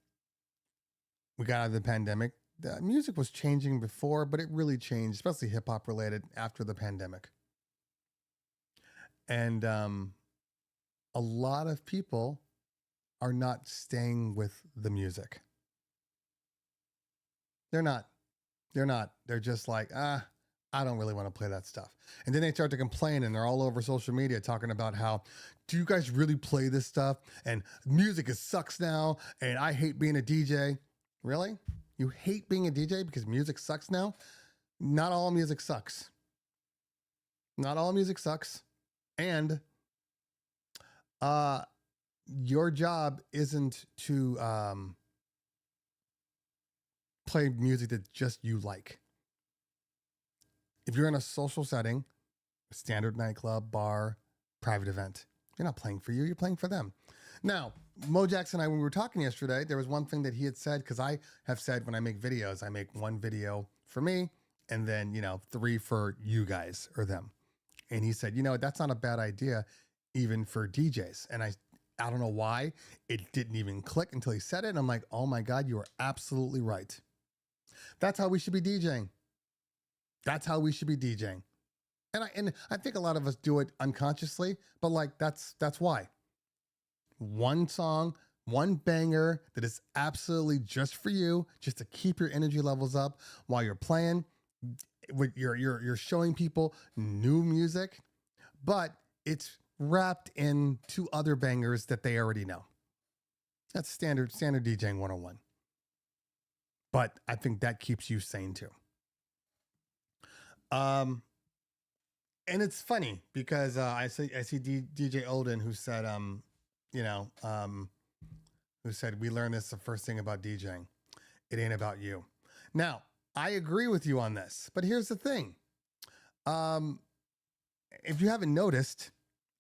we got out of the pandemic. The music was changing before, but it really changed, especially hip hop related after the pandemic. And a lot of people are not staying with the music. They're not. They're just like, I don't really want to play that stuff. And then they start to complain and they're all over social media talking about how, do you guys really play this stuff? And music sucks now. And I hate being a DJ. Really? You hate being a DJ because music sucks now? Not all music sucks. Not all music sucks. And your job isn't to play music that just you like. If you're in a social setting, a standard nightclub, bar, private event, you're not playing for you, you're playing for them. Now, Mo Jackson and I, when we were talking yesterday, there was one thing that he had said, because I have said when I make videos, I make one video for me and then, 3 for you guys or them. And he said, that's not a bad idea even for DJs. And I don't know why it didn't even click until he said it. And I'm like, oh my God, you are absolutely right. That's how we should be DJing. That's how we should be DJing. And I think a lot of us do it unconsciously, but that's why. One song, one banger that is absolutely just for you, just to keep your energy levels up while you're playing. You're showing people new music, but it's wrapped in 2 other bangers that they already know. That's standard DJing 101. But I think that keeps you sane too. And it's funny because I see DJ Olden who said who said we learned this the first thing about DJing. It ain't about you. Now, I agree with you on this, but here's the thing. If you haven't noticed,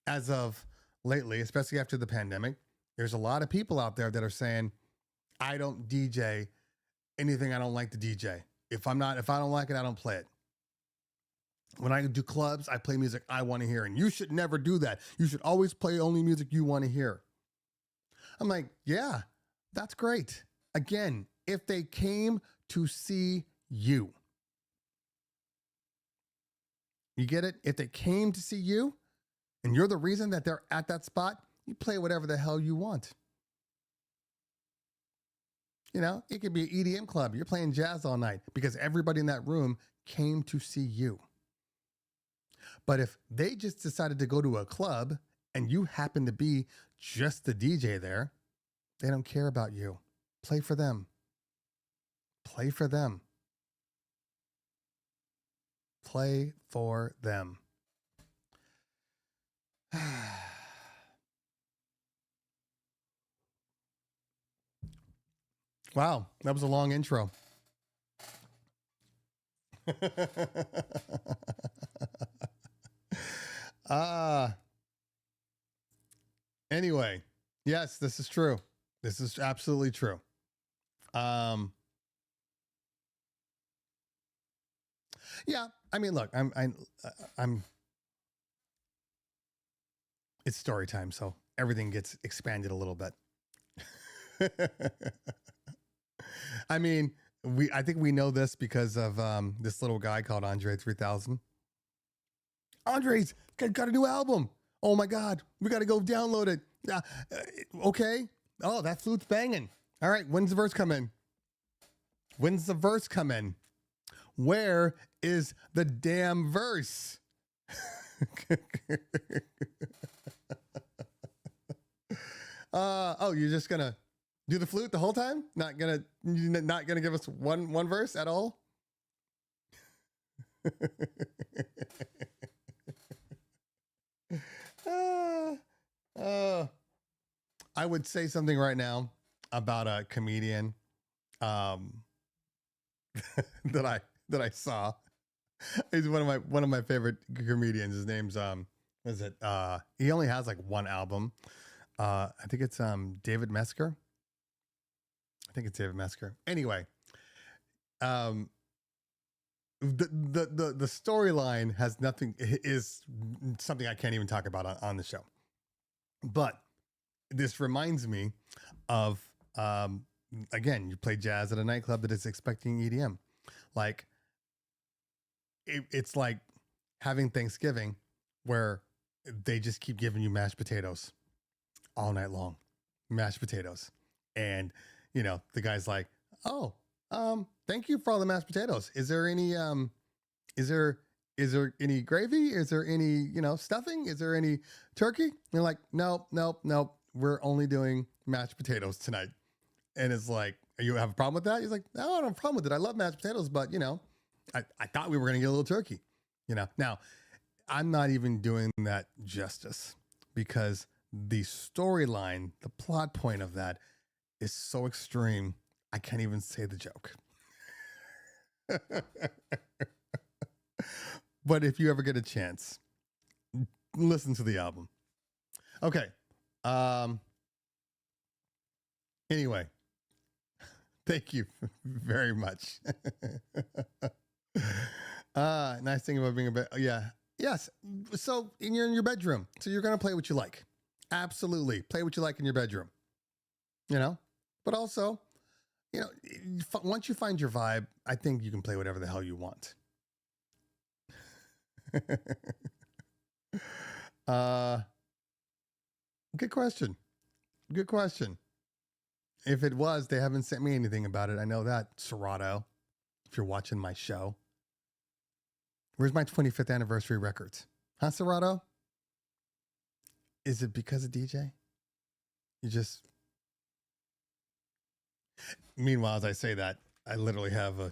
as of lately, especially after the pandemic, there's a lot of people out there that are saying, I don't DJ anything I don't like to DJ. If I don't like it, I don't play it. When I do clubs, I play music I want to hear, and you should never do that. You should always play only music you want to hear. I'm like, yeah, that's great. Again, if they came to see you. You get it? If they came to see you and you're the reason that they're at that spot, you play whatever the hell you want. You know, it could be an EDM club. You're playing jazz all night because everybody in that room came to see you. But if they just decided to go to a club and you happen to be just the DJ there, they don't care about you. Play for them. Play for them. Play for them. Wow, that was a long intro. Anyway, yes, this is true. This is absolutely true. Yeah, I mean, look, I'm it's story time, so everything gets expanded a little bit. I mean, I think we know this because of this little guy called Andre 3000. Andre's got a new album. Oh my God, we got to go download it. Okay. Oh, that flute's banging. All right, when's the verse come in? When's the verse come in? Where is the damn verse? Oh, you're just gonna do the flute the whole time? Not gonna give us one verse at all? I would say something right now about a comedian that I saw. He's one of my favorite comedians. His name's he only has like one album. I think it's David Mesker. I think it's David Mesker. Anyway, the storyline has nothing, is something I can't even talk about on the show. But this reminds me of again, you play jazz at a nightclub that is expecting EDM. Like it's like having Thanksgiving where they just keep giving you mashed potatoes all night long. Mashed potatoes. And you know, the guy's like, "Oh, thank you for all the mashed potatoes. Is there any is there any gravy? Is there any, stuffing? Is there any turkey?" And they're like, "Nope. We're only doing mashed potatoes tonight." And it's like, "You have a problem with that?" He's like, "No, I don't have a problem with it. I love mashed potatoes, but I thought we were going to get a little turkey." Now I'm not even doing that justice because the storyline, the plot point of that is so extreme. I can't even say the joke. But if you ever get a chance, listen to the album. Okay. Anyway, thank you very much. Nice thing about being a bit. Yeah. Yes. So you're in your bedroom. So you're going to play what you like. Absolutely. Play what you like in your bedroom. But also, once you find your vibe, I think you can play whatever the hell you want. Good question. Good question. If it was, they haven't sent me anything about it. I know that, Serato, if you're watching my show. Where's my 25th anniversary records? Huh, Serato? Is it because of DJ? You just... Meanwhile, as I say that, I literally have a.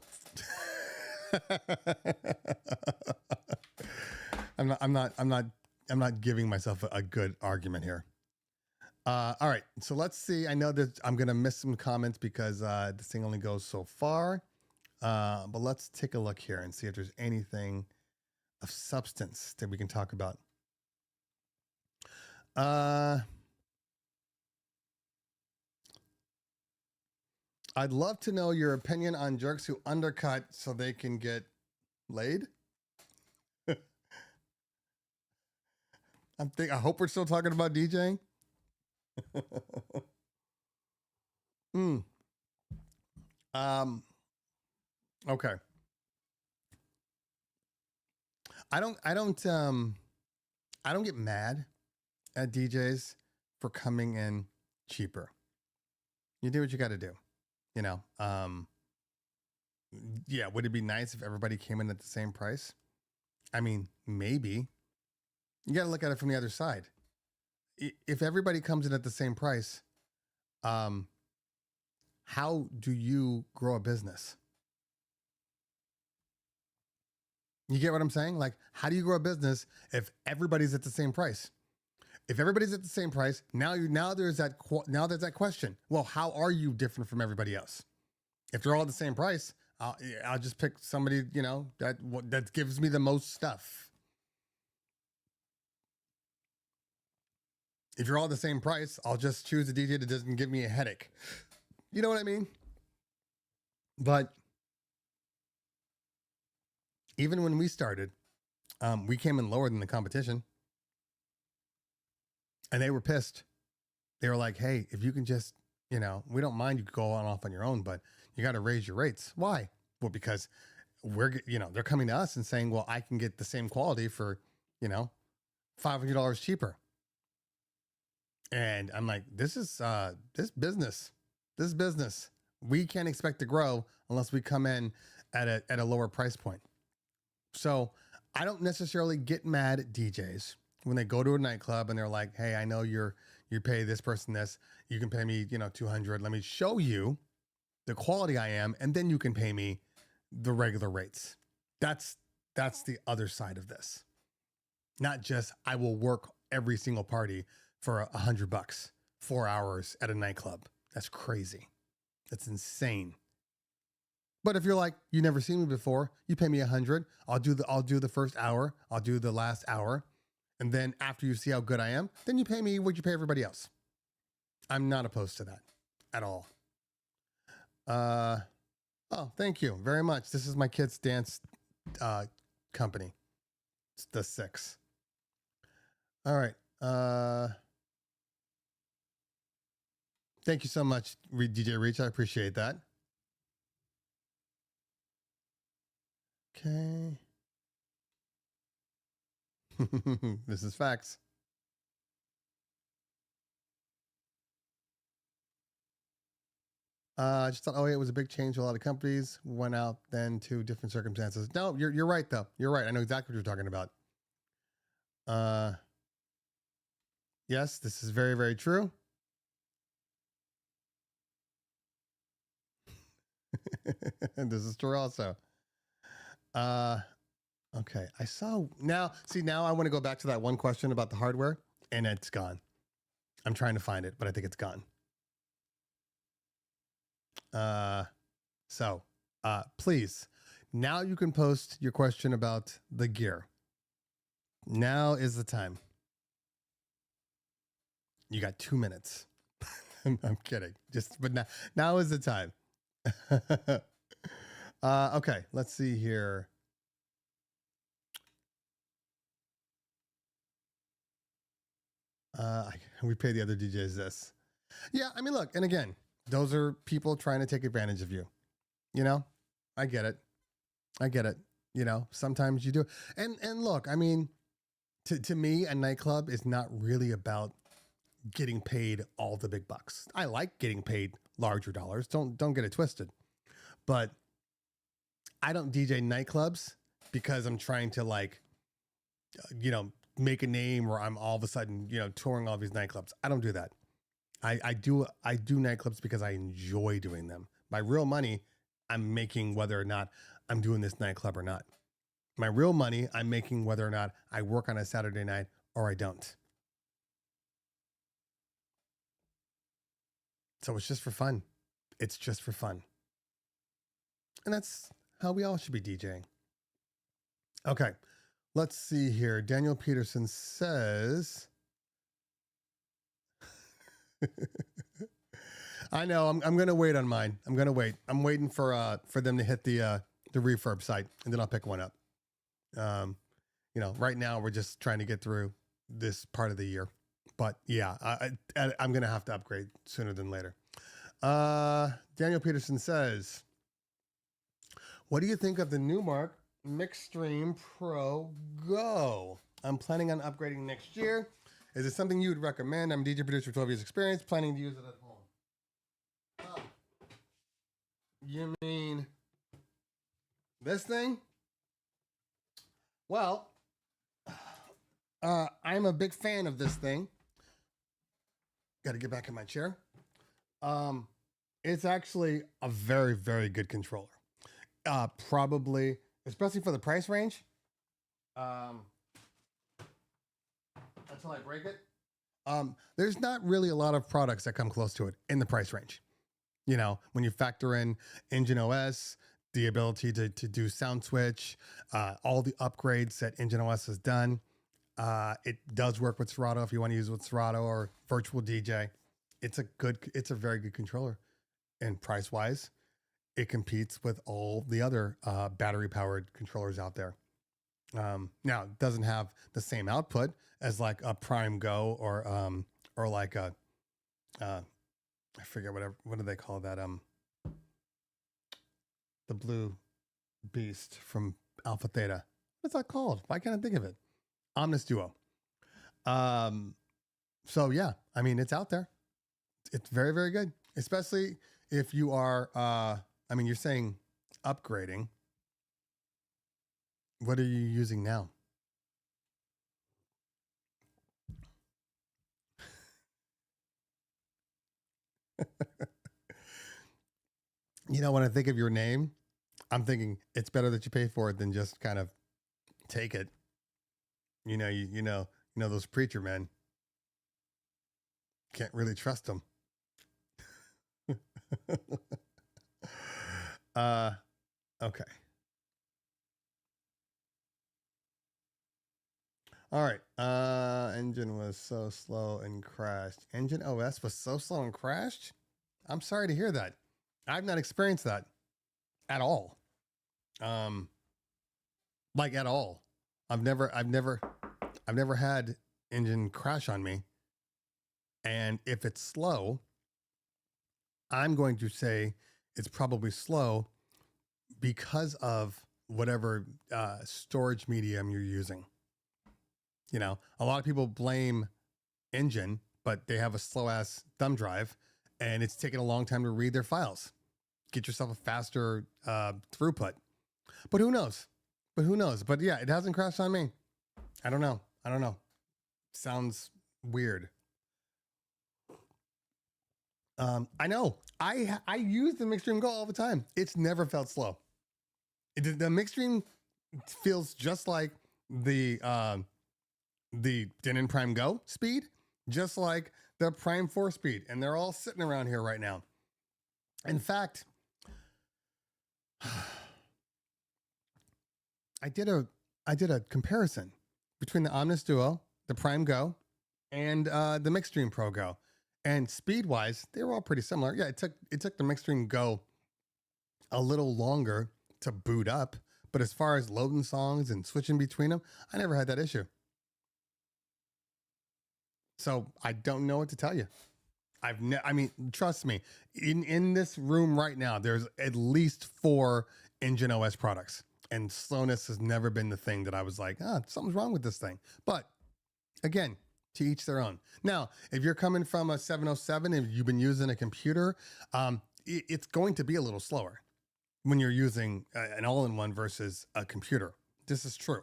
I'm not giving myself a good argument here. All right, so let's see. I know that I'm gonna miss some comments because this thing only goes so far. But let's take a look here and see if there's anything of substance that we can talk about. I'd love to know your opinion on jerks who undercut so they can get laid. I hope we're still talking about DJing. Okay. I don't get mad at DJs for coming in cheaper. You do what you got to do, you know. Yeah, would it be nice if everybody came in at the same price? I mean, maybe. You got to look at it from the other side. If everybody comes in at the same price, how do you grow a business? You get what I'm saying? Like, how do you grow a business if everybody's at the same price? If everybody's at the same price, now there's that question. Well, how are you different from everybody else? If they're all the same price, I'll just pick somebody, you know, that gives me the most stuff. If you're all the same price, I'll just choose a DJ that doesn't give me a headache. You know what I mean? But even when we started, we came in lower than the competition. And they were pissed. They were like, hey, if you can just, you know, we don't mind you go on off on your own, but you got to raise your rates. Why? Well, because they're coming to us and saying, well, I can get the same quality for, you know, $500 cheaper. And I'm like, this is business. This is business. We can't expect to grow unless we come in at a lower price point. So I don't necessarily get mad at DJs when they go to a nightclub and they're like, hey, I know you pay this person this, you can pay me, you know, 200. Let me show you the quality I am, and then you can pay me the regular rates. That's the other side of this. Not just I will work every single party for $100, 4 hours at a nightclub. That's crazy. That's insane. But if you're like, you never seen me before, you pay me 100. I'll do the first hour. I'll do the last hour. And then after you see how good I am, then you pay me what you pay everybody else. I'm not opposed to that at all. Oh, thank you very much. This is my kids' dance company. It's the 6. All right. Thank you so much, DJ Reach. I appreciate that. Okay. This is facts. I just thought, oh, yeah, it was a big change. A lot of companies went out then to different circumstances. No, you're right, though. You're right. I know exactly what you're talking about. Yes, this is very, very true. This is true also. Okay, I saw now. See, now I want to go back to that one question about the hardware, and it's gone. I'm trying to find it, but I think it's gone. So please, now you can post your question about the gear. Now is the time. You got 2 minutes. I'm kidding. But now is the time. Okay, let's see here. We pay the other DJs this. Yeah, I mean, look, and again, those are people trying to take advantage of you. You know, I get it. You know, sometimes you do. And look, I mean, to me, a nightclub is not really about getting paid all the big bucks. I like getting paid larger dollars. Don't get it twisted. But I don't DJ nightclubs because I'm trying to, like, you know, make a name, or I'm all of a sudden, you know, touring all these nightclubs. I don't do that. I do nightclubs because I enjoy doing them. My real money, I'm making whether or not I'm doing this nightclub or not. My real money I'm making whether or not I work on a Saturday night or I don't. So it's just for fun. It's just for fun. And that's how we all should be DJing. Okay, let's see here. Daniel Peterson says, I know I'm going to wait on mine. I'm going to wait. I'm waiting for them to hit the refurb site, and then I'll pick one up. Right now we're just trying to get through this part of the year, but yeah, I'm going to have to upgrade sooner than later. Daniel Peterson says, what do you think of the Newmark Mixstream Pro Go? I'm planning on upgrading next year. Is it something you would recommend? I'm a DJ producer with 12 years experience, planning to use it at home. You mean this thing? Well, I'm a big fan of this thing. Got to get back in my chair. It's actually a very, very good controller. Probably, especially for the price range. Until I break it. There's not really a lot of products that come close to it in the price range. When you factor in Engine OS, the ability to do sound switch, all the upgrades that Engine OS has done. It does work with Serato if you want to use it with Serato or Virtual DJ. It's a very good controller. And price wise, it competes with all the other battery powered controllers out there. Now it doesn't have the same output as like a Prime Go or like a I forget what do they call that? The blue beast from Alpha Theta. What's that called? Why can't I think of it? Omnis Duo. So yeah, I mean, it's out there. It's very, very good, especially if you are, you're saying upgrading. What are you using now? When I think of your name, I'm thinking it's better that you pay for it than just kind of take it. You know those preacher men. Can't really trust them. Okay. All right. Engine was so slow and crashed. Engine OS was so slow and crashed? I'm sorry to hear that. I've not experienced that at all. Like at all. I've never had engine crash on me. And if it's slow, I'm going to say it's probably slow because of whatever storage medium you're using. A lot of people blame engine, but they have a slow ass thumb drive and it's taking a long time to read their files. Get yourself a faster throughput. But who knows? But yeah, it hasn't crashed on me. I don't know. Sounds weird. I know. I use the Mixstream Go all the time. It's never felt slow. The Mixstream feels just like the Denon Prime Go speed, just like the Prime 4 speed, and they're all sitting around here right now. In fact, I did a comparison between the Omnis Duo, the Prime Go, and the Mixstream Pro Go. And speed wise, they were all pretty similar. Yeah, it took the Mixstream Go a little longer to boot up, but as far as loading songs and switching between them, I never had that issue. So I don't know what to tell you. Trust me, in this room right now, there's at least 4 Engine OS products, and slowness has never been the thing that I was like, something's wrong with this thing. But again, to each their own. Now, if you're coming from a 707 and you've been using a computer, it's going to be a little slower when you're using an all-in-one versus a computer. This is true.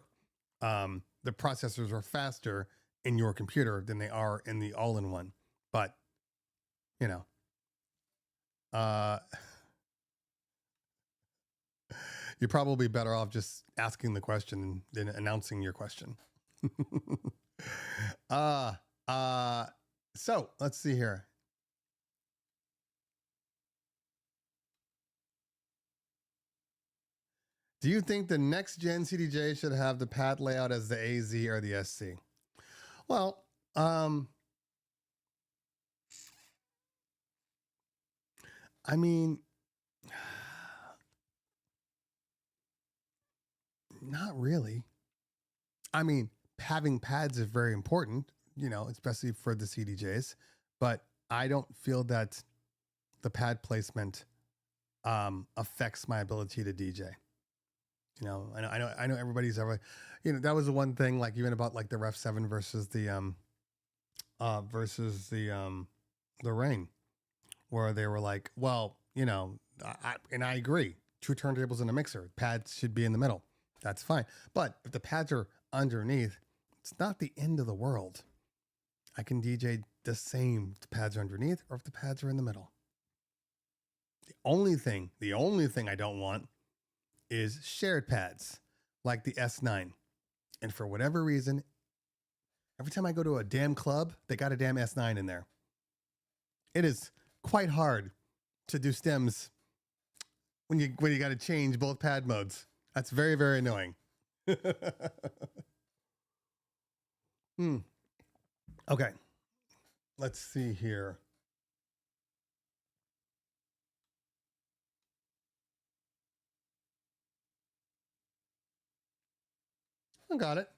The processors are faster in your computer than they are in the all-in-one. But, You're probably better off just asking the question than announcing your question. So let's see here. Do you think the next gen CDJ should have the pad layout as the AZ or the SC? Well, I mean, not really. I mean, having pads is very important, especially for the CDJs, but I don't feel that the pad placement affects my ability to DJ. I know everybody's ever, that was the one thing, like even about like the Ref 7 versus the Rain, where they were like, well, and I agree, 2 turntables in a mixer, pads should be in the middle. That's fine. But if the pads are underneath, it's not the end of the world. I can DJ the same if the pads are underneath or if the pads are in the middle. The only thing I don't want is shared pads like the S9. And for whatever reason, every time I go to a damn club, they got a damn S9 in there. It is quite hard to do stems when you got to change both pad modes. That's very, very annoying. Okay. Let's see here. I got it.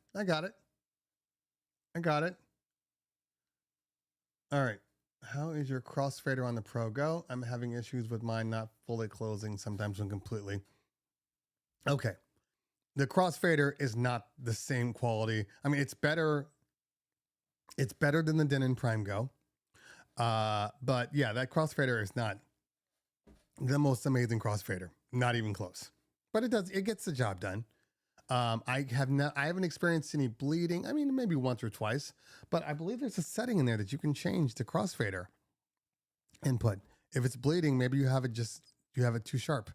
All right. How is your crossfader on the Pro Go? I'm having issues with mine not fully closing, sometimes when completely. Okay. The crossfader is not the same quality. I mean, it's better. It's better than the Denon Prime Go. But yeah, that crossfader is not the most amazing crossfader. Not even close. But it gets the job done. I haven't experienced any bleeding. I mean, maybe once or twice, but I believe there's a setting in there that you can change the crossfader input. If it's bleeding, maybe you have it too sharp,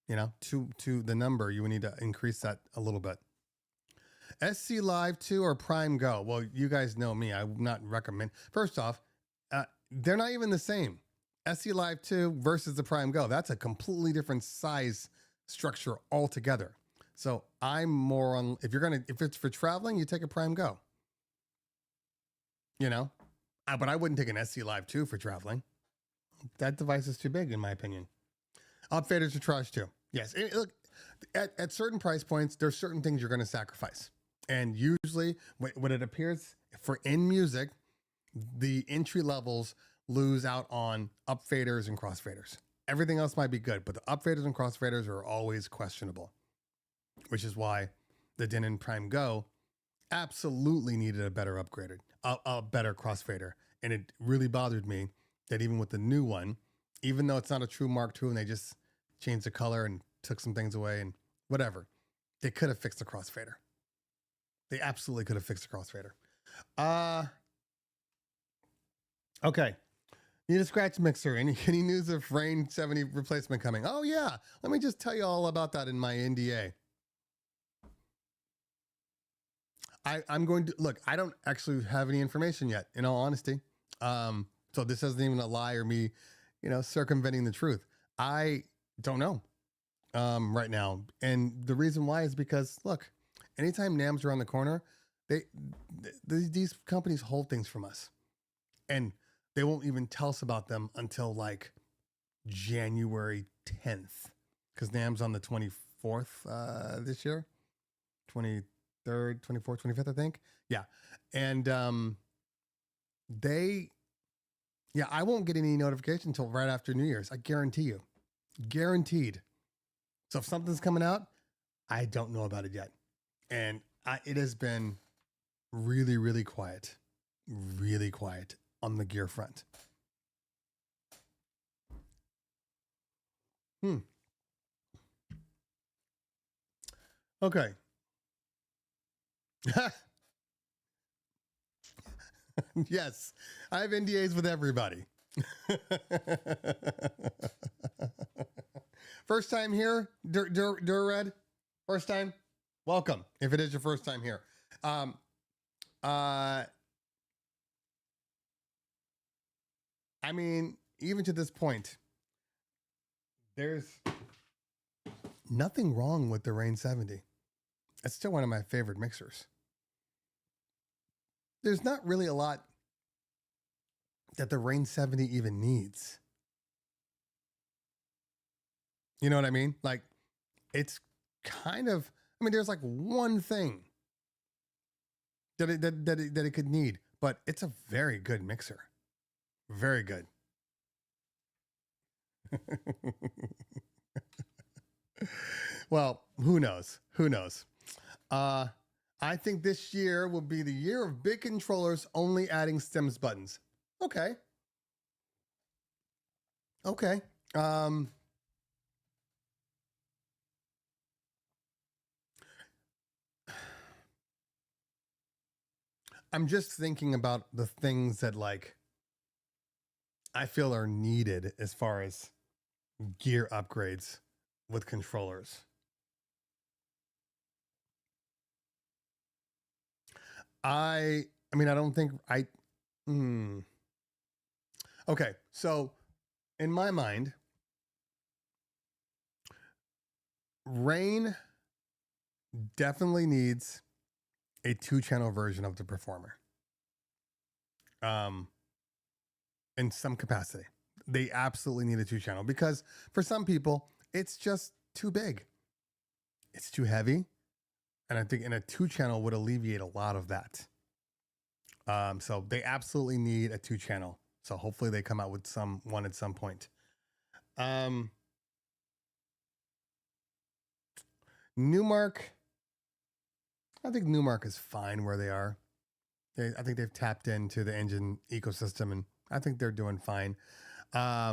to the number. You would need to increase that a little bit. SC Live 2 or Prime Go? Well, you guys know me. I would not recommend. First off, they're not even the same. SC Live 2 versus the Prime Go. That's a completely different size structure altogether. So I'm more on, if it's for traveling, you take a Prime Go. But I wouldn't take an SC Live 2 for traveling. That device is too big, in my opinion. Upfaders are trash too. Yes. Look, at certain price points, there's certain things you're going to sacrifice. And usually when it appears for in music, the entry levels lose out on upfaders and crossfaders. Everything else might be good, but the upfaders and crossfaders are always questionable, which is why the Denon Prime Go absolutely needed a better a better crossfader. And it really bothered me that even with the new one, even though it's not a true Mark II and they just changed the color and took some things away and whatever, they could have fixed the crossfader. They absolutely could have fixed the crossfader. Okay. Need a scratch mixer. Any news of Rain 70 replacement coming? Oh yeah. Let me just tell you all about that in my NDA. I'm going to look, I don't actually have any information yet, in all honesty. So this isn't even a lie or me, circumventing the truth. I don't know right now. And the reason why is because, look, anytime NAMMs are on the corner, these companies hold things from us. And they won't even tell us about them until like January 10th. Because NAMM's on the 24th this year. 23rd, 24th, 25th, I think. Yeah. And I won't get any notification until right after New Year's. I guarantee you. Guaranteed. So if something's coming out, I don't know about it yet. And it has been really, really quiet on the gear front. Okay. Yes, I have NDAs with everybody. First time here, Red? First time? Welcome, if it is your first time here. I mean, even to this point, there's nothing wrong with the Rain 70. It's still one of my favorite mixers. There's not really a lot that the Rain 70 even needs. You know what I mean? Like, it's kind of, I mean, there's like one thing that it could need, but it's a very good mixer. Very good. Well, who knows? Who knows? I think this year will be the year of big controllers only adding stems buttons. Okay. Okay. I'm just thinking about the things that like I feel are needed as far as gear upgrades with controllers. I mean, I don't think okay, so in my mind, Rain definitely needs a 2-channel version of the Performer. In some capacity. They absolutely need a 2-channel because for some people, it's just too big. It's too heavy. And I think in a 2-channel would alleviate a lot of that. So they absolutely need a 2-channel. So hopefully they come out with one at some point. Newmark. I think Newmark is fine where they are. I think they've tapped into the engine ecosystem and I think they're doing fine. I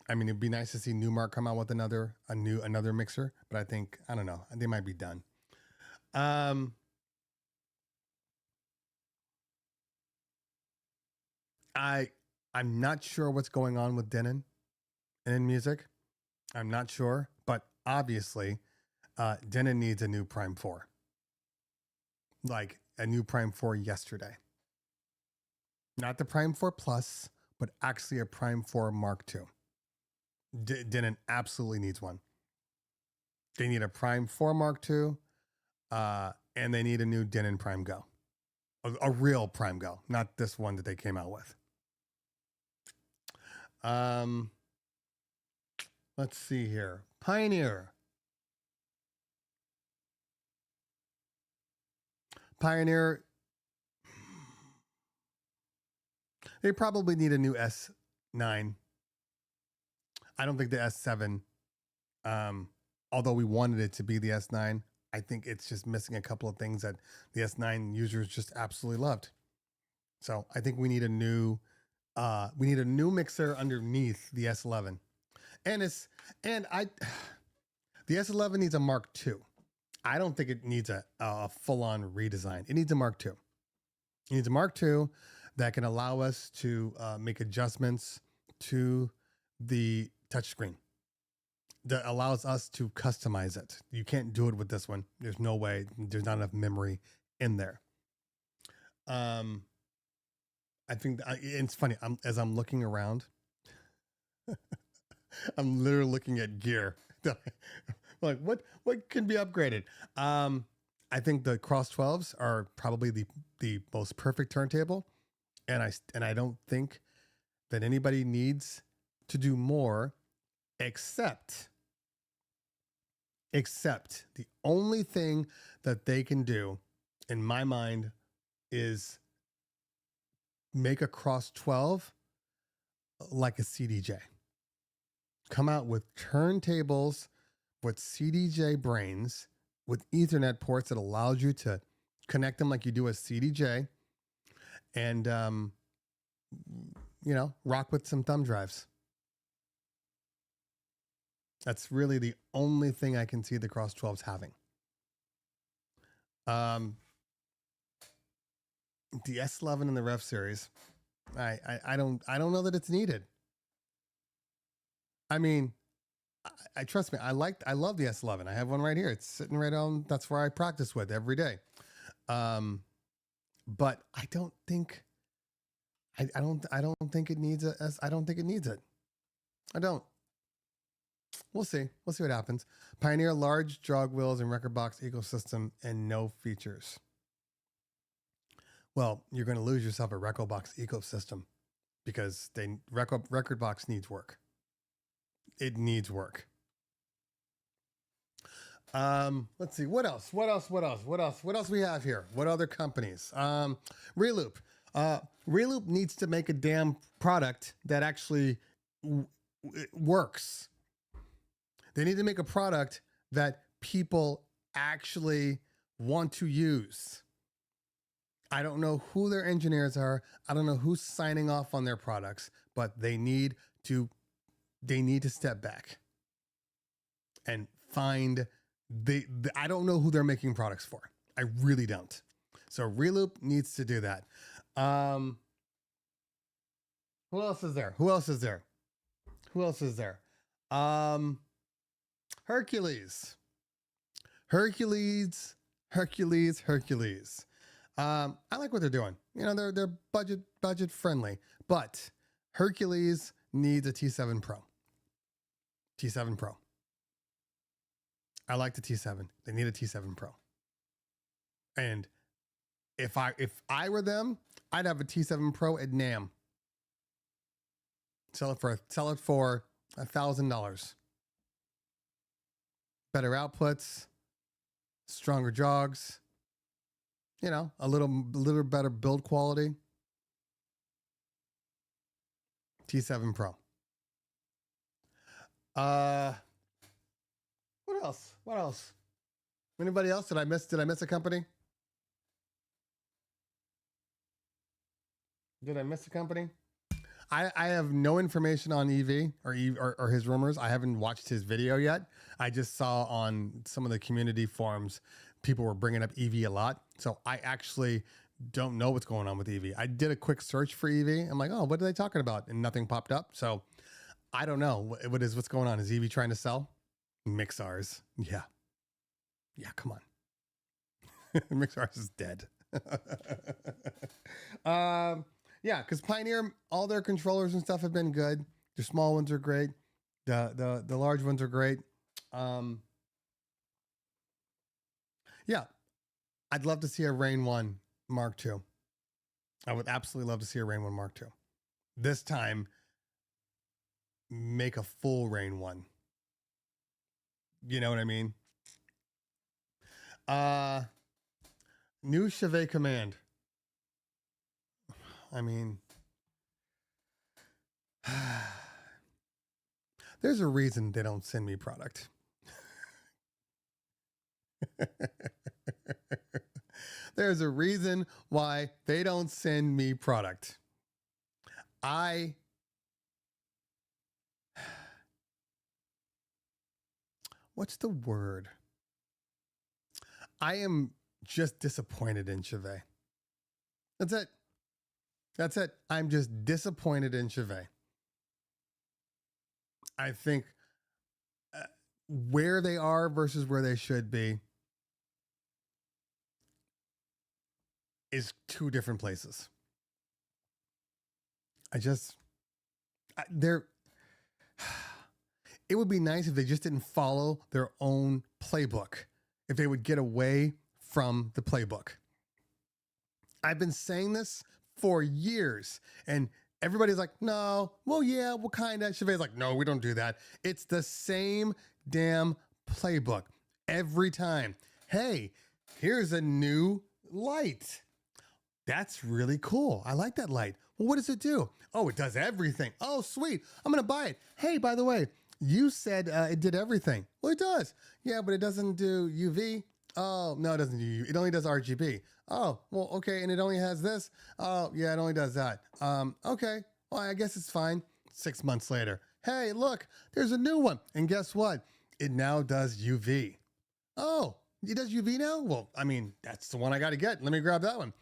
mean, it'd be nice to see Newmark come out with another mixer, but I think, I don't know, they might be done. I'm not sure what's going on with Denon in music. I'm not sure, but obviously, Denon needs a new Prime 4. Like a new Prime 4 yesterday. Not the Prime 4 Plus, but actually a Prime 4 Mark II. Denon absolutely needs one. They need a Prime 4 Mark II, and they need a new Denon Prime Go. A real Prime Go, not this one that they came out with. Let's see here. Pioneer. They probably need a new S9. I don't think the S7, although we wanted it to be the S9, I think it's just missing a couple of things that the S9 users just absolutely loved. So I think we need a new mixer underneath the S11. The S11 needs a Mark II. I don't think it needs a full-on redesign. It needs a Mark II. It needs a Mark II that can allow us to make adjustments to the touchscreen. That allows us to customize it. You can't do it with this one. There's no way. There's not enough memory in there. I think it's funny. As I'm looking around, I'm literally looking at gear. Like what can be upgraded? I think the Cross 12s are probably the most perfect turntable, and I don't think that anybody needs to do more, except the only thing that they can do, in my mind, is make a Cross 12 like a CDJ. Come out with turntables with CDJ brains with Ethernet ports that allows you to connect them like you do a CDJ, and rock with some thumb drives. That's really the only thing I can see the Cross 12s having. The S11 and the Rev series, I don't know that it's needed. I mean, I trust me. I love the S11. I have one right here. It's sitting right on. That's where I practice with every day. But I don't think it needs I don't think it needs it. I don't. We'll see. We'll see what happens. Pioneer large jog wheels and record box ecosystem and no features. Well, you're going to lose yourself a record box ecosystem because record box needs work. It needs work. Let's see. What else we have here? What other companies? Reloop. Reloop needs to make a damn product that actually works. They need to make a product that people actually want to use. I don't know who their engineers are. I don't know who's signing off on their products, but they need to step back and find I don't know who they're making products for. I really don't. So Reloop needs to do that. Who else is there? Hercules. I like what they're doing. You know, they're budget friendly, but Hercules needs a T7 Pro. I like the T7. They need a T7 Pro. And if I were them, I'd have a T7 Pro at NAMM. Sell it for $1,000. Better outputs, stronger jogs, you know, a little better build quality. T7 Pro. What else? Anybody else? Did I miss a company? Did I miss a company? I have no information on EV or his rumors. I haven't watched his video yet. I just saw on some of the community forums, people were bringing up EV a lot. So I actually don't know what's going on with EV. I did a quick search for EV. I'm like, oh, what are they talking about? And nothing popped up. So I don't know. What's going on? Is EV trying to sell? Mixars. Yeah, come on. Mixars is dead. Yeah, because Pioneer, all their controllers and stuff have been good. The small ones are great. The large ones are great. Yeah, I'd love to see a Rain 1 Mark II. I would absolutely love to see a Rain 1 Mark II. This time, make a full Rain 1. You know what I mean? New Chauvet Command. I mean, there's a reason they don't send me product. There's a reason why they don't send me product. What's the word? I am just disappointed in Chauvet. That's it. I'm just disappointed in Chauvet. I think where they are versus where they should be is two different places. It would be nice if they just didn't follow their own playbook. If they would get away from the playbook. I've been saying this for years, and everybody's like, no, well, yeah, what kind of? Chauvet's like, no, we don't do that. It's the same damn playbook every time. Hey, here's a new light. That's really cool. I like that light. Well, what does it do? Oh, it does everything. Oh, sweet. I'm going to buy it. Hey, by the way, you said it did everything. Well, it does. Yeah, but it doesn't do UV. Oh, no, it doesn't do UV. It only does RGB. Oh, well, okay. And it only has this. Oh, yeah, it only does that. Okay. Well, I guess it's fine. 6 months later. Hey, look, there's a new one. And guess what? It now does UV. Oh, it does UV now? Well, I mean, that's the one I got to get. Let me grab that one.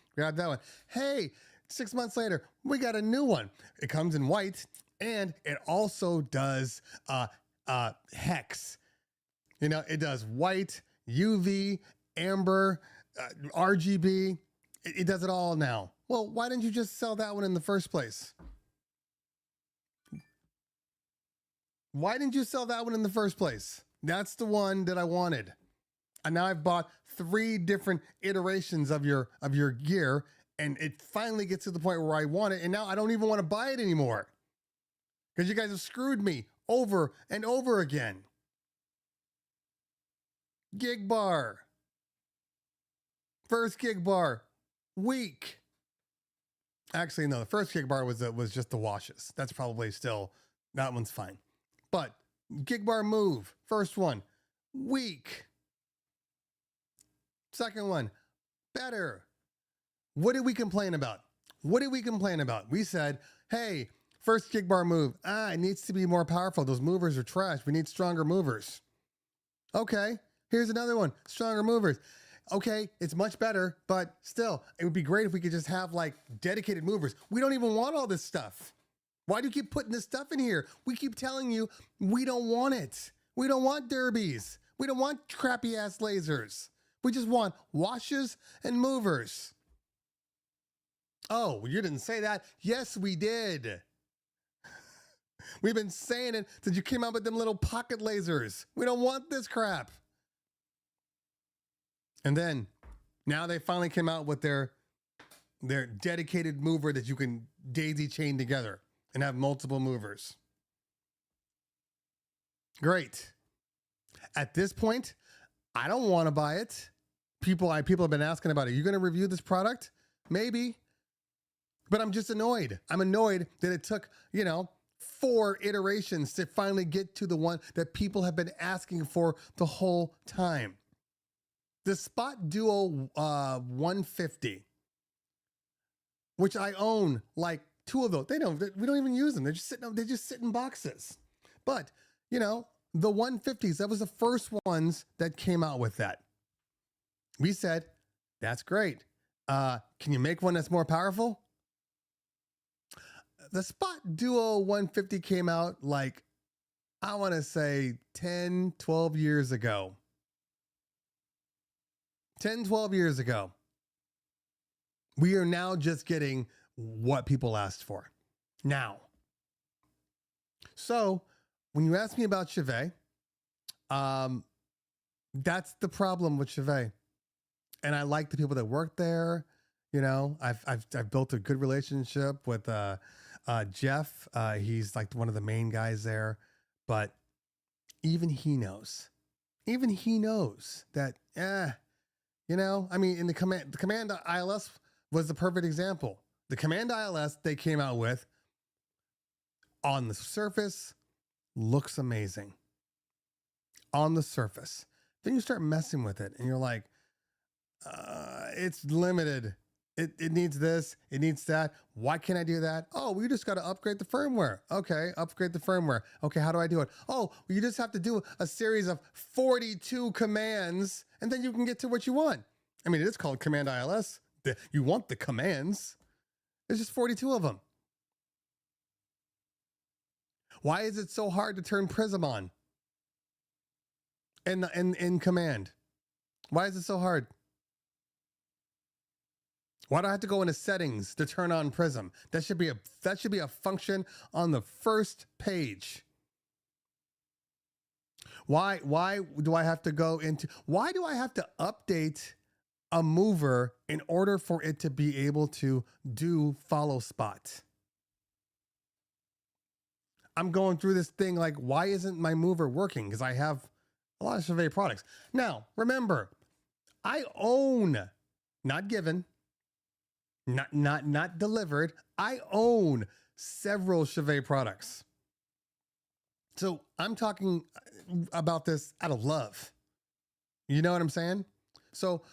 Hey, 6 months later, we got a new one. It comes in white, and it also does hex. You know, it does white, UV, amber, RGB. It does it all now. Well, why didn't you just sell that one in the first place? Why didn't you sell that one in the first place? That's the one that I wanted. And now I've bought 3 different iterations of your gear, and it finally gets to the point where I want it, and now I don't even want to buy it anymore. Because you guys have screwed me over and over again. Gig bar. First gig bar. Weak. Actually, no, the first gig bar was just the washes. That's probably still, that one's fine. But gig bar move, first one, weak. Second one, better. What did we complain about? What did we complain about? We said, hey, first gig bar move, it needs to be more powerful. Those movers are trash. We need stronger movers. Okay, here's another one, stronger movers. Okay, it's much better, but still, it would be great if we could just have like dedicated movers. We don't even want all this stuff. Why do you keep putting this stuff in here? We keep telling you we don't want it. We don't want derbies. We don't want crappy ass lasers. We just want washes and movers. Oh, well, you didn't say that. Yes, we did. We've been saying it since you came out with them little pocket lasers. We don't want this crap. And then now they finally came out with their dedicated mover that you can daisy chain together and have multiple movers. Great. At this point, I don't want to buy it. People have been asking about it. Are you going to review this product? Maybe. But I'm just annoyed. I'm annoyed that it took, 4 iterations to finally get to the one that people have been asking for the whole time. The Spot Duo 150, which I own like 2 of those. We don't even use them. They just sit in boxes. But, the 150s, that was the first ones that came out with that. We said, that's great. Can you make one that's more powerful? The Spot Duo 150 came out like, I want to say 10, 12 years ago. 10, 12 years ago. We are now just getting what people asked for. Now. So, when you ask me about Chauvet, that's the problem with Chauvet. And I like the people that work there. I've built a good relationship with Jeff. He's like one of the main guys there. But even he knows that, in the Command ILS was the perfect example. The Command ILS they came out with on the surface looks amazing. On the surface. Then you start messing with it and you're like, it's limited. It needs this, it needs that. Why can't I do that? Oh, we just got to upgrade the firmware. Okay, upgrade the firmware. Okay, how do I do it? Oh, well, you just have to do a series of 42 commands and then you can get to what you want. I mean, it is called Command ILS. You want the commands. There's just 42 of them. Why is it so hard to turn Prism on? In Command? Why is it so hard? Why do I have to go into settings to turn on Prism? That should be a function on the first page. Why do I have to update a mover in order for it to be able to do follow spot? I'm going through this thing like, why isn't my mover working? Because I have a lot of Chauvet products. Now, remember, I own, not given, not delivered. I own several Chauvet products. So I'm talking about this out of love. You know what I'm saying? So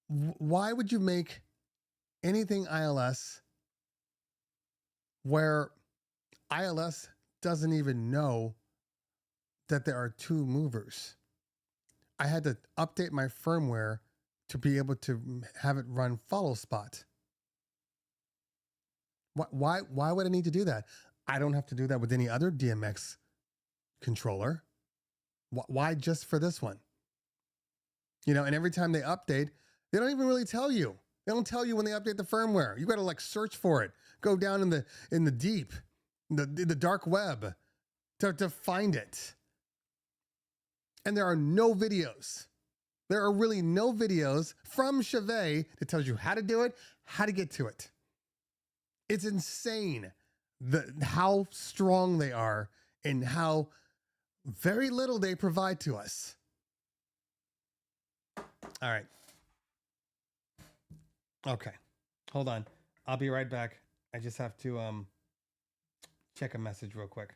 why would you make anything ILS where ILS doesn't even know that there are 2 movers? I had to update my firmware to be able to have it run follow spot. Why would I need to do that? I don't have to do that with any other DMX controller. Why just for this one? You know, and every time they update, they don't even really tell you. They don't tell you when they update the firmware. You got to like search for it. Go down in the deep, the dark web to find it. And there are no videos. There are really no videos from Chauvet that tells you how to do it, how to get to it. It's insane how strong they are and how very little they provide to us. All right. Okay. Hold on. I'll be right back. I just have to check a message real quick.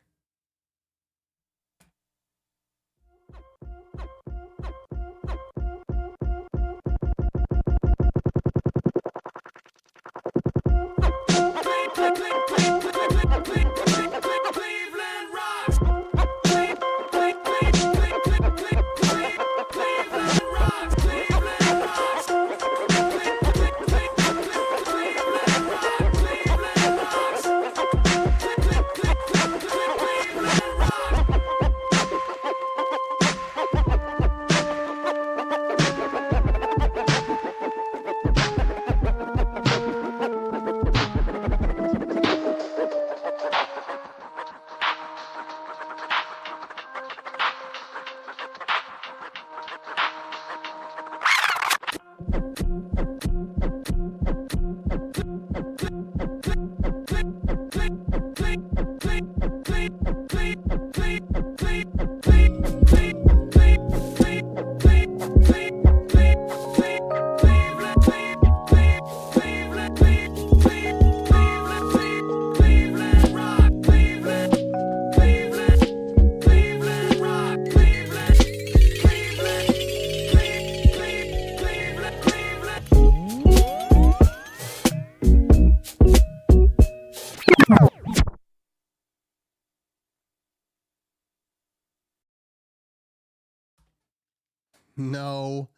No,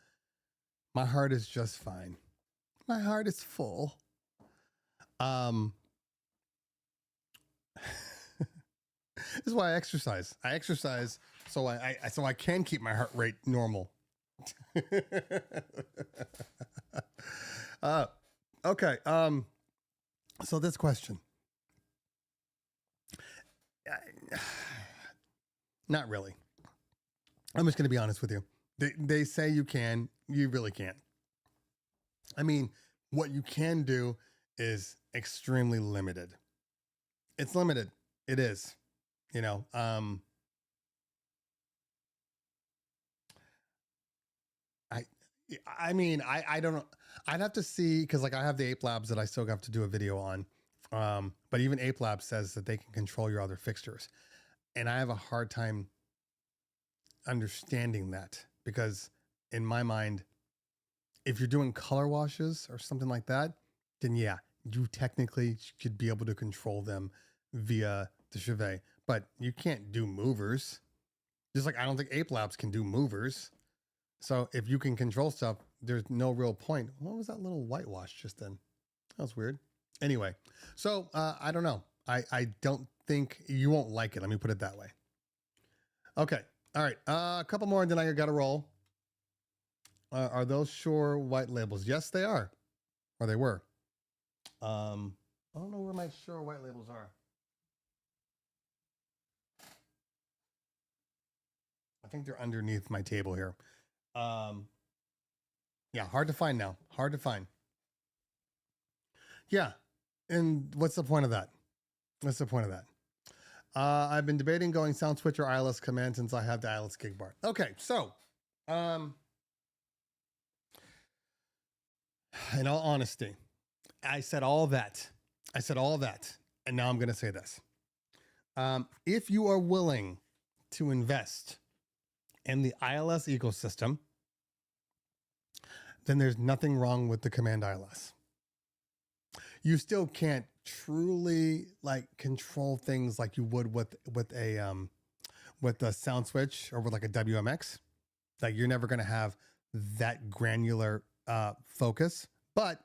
my heart is just fine. My heart is full. This is why I exercise. I exercise so I can keep my heart rate normal. Okay. So this question. Not really. I'm just going to be honest with you. They say you can, you really can't. I mean, what you can do is extremely limited. It's limited. It is, you know, I mean, I don't know. I'd have to see, cause like I have the Ape Labs that I still have to do a video on. But even Ape Lab says that they can control your other fixtures. And I have a hard time understanding that. Because in my mind, if you're doing color washes or something like that, then yeah, you technically should be able to control them via the Chauvet. But you can't do movers. Just like I don't think Ape Labs can do movers. So if you can control stuff, there's no real point. What was that little whitewash just then? That was weird. Anyway, so I don't know. I don't think you won't like it. Let me put it that way. Okay. All right, a couple more, and then I got to roll. Are those Shure white labels? Yes, they are, or they were. I don't know where my Shure white labels are. I think they're underneath my table here. Yeah, hard to find now. Hard to find. Yeah, and what's the point of that? What's the point of that? I've been debating going sound switch or ILS command since I have the ILS gig bar. Okay, so, in all honesty, I said all that. And now I'm going to say this. If you are willing to invest in the ILS ecosystem, then there's nothing wrong with the command ILS. You still can't truly like control things like you would with a sound switch or with like a WMX. Like you're never going to have that granular focus, but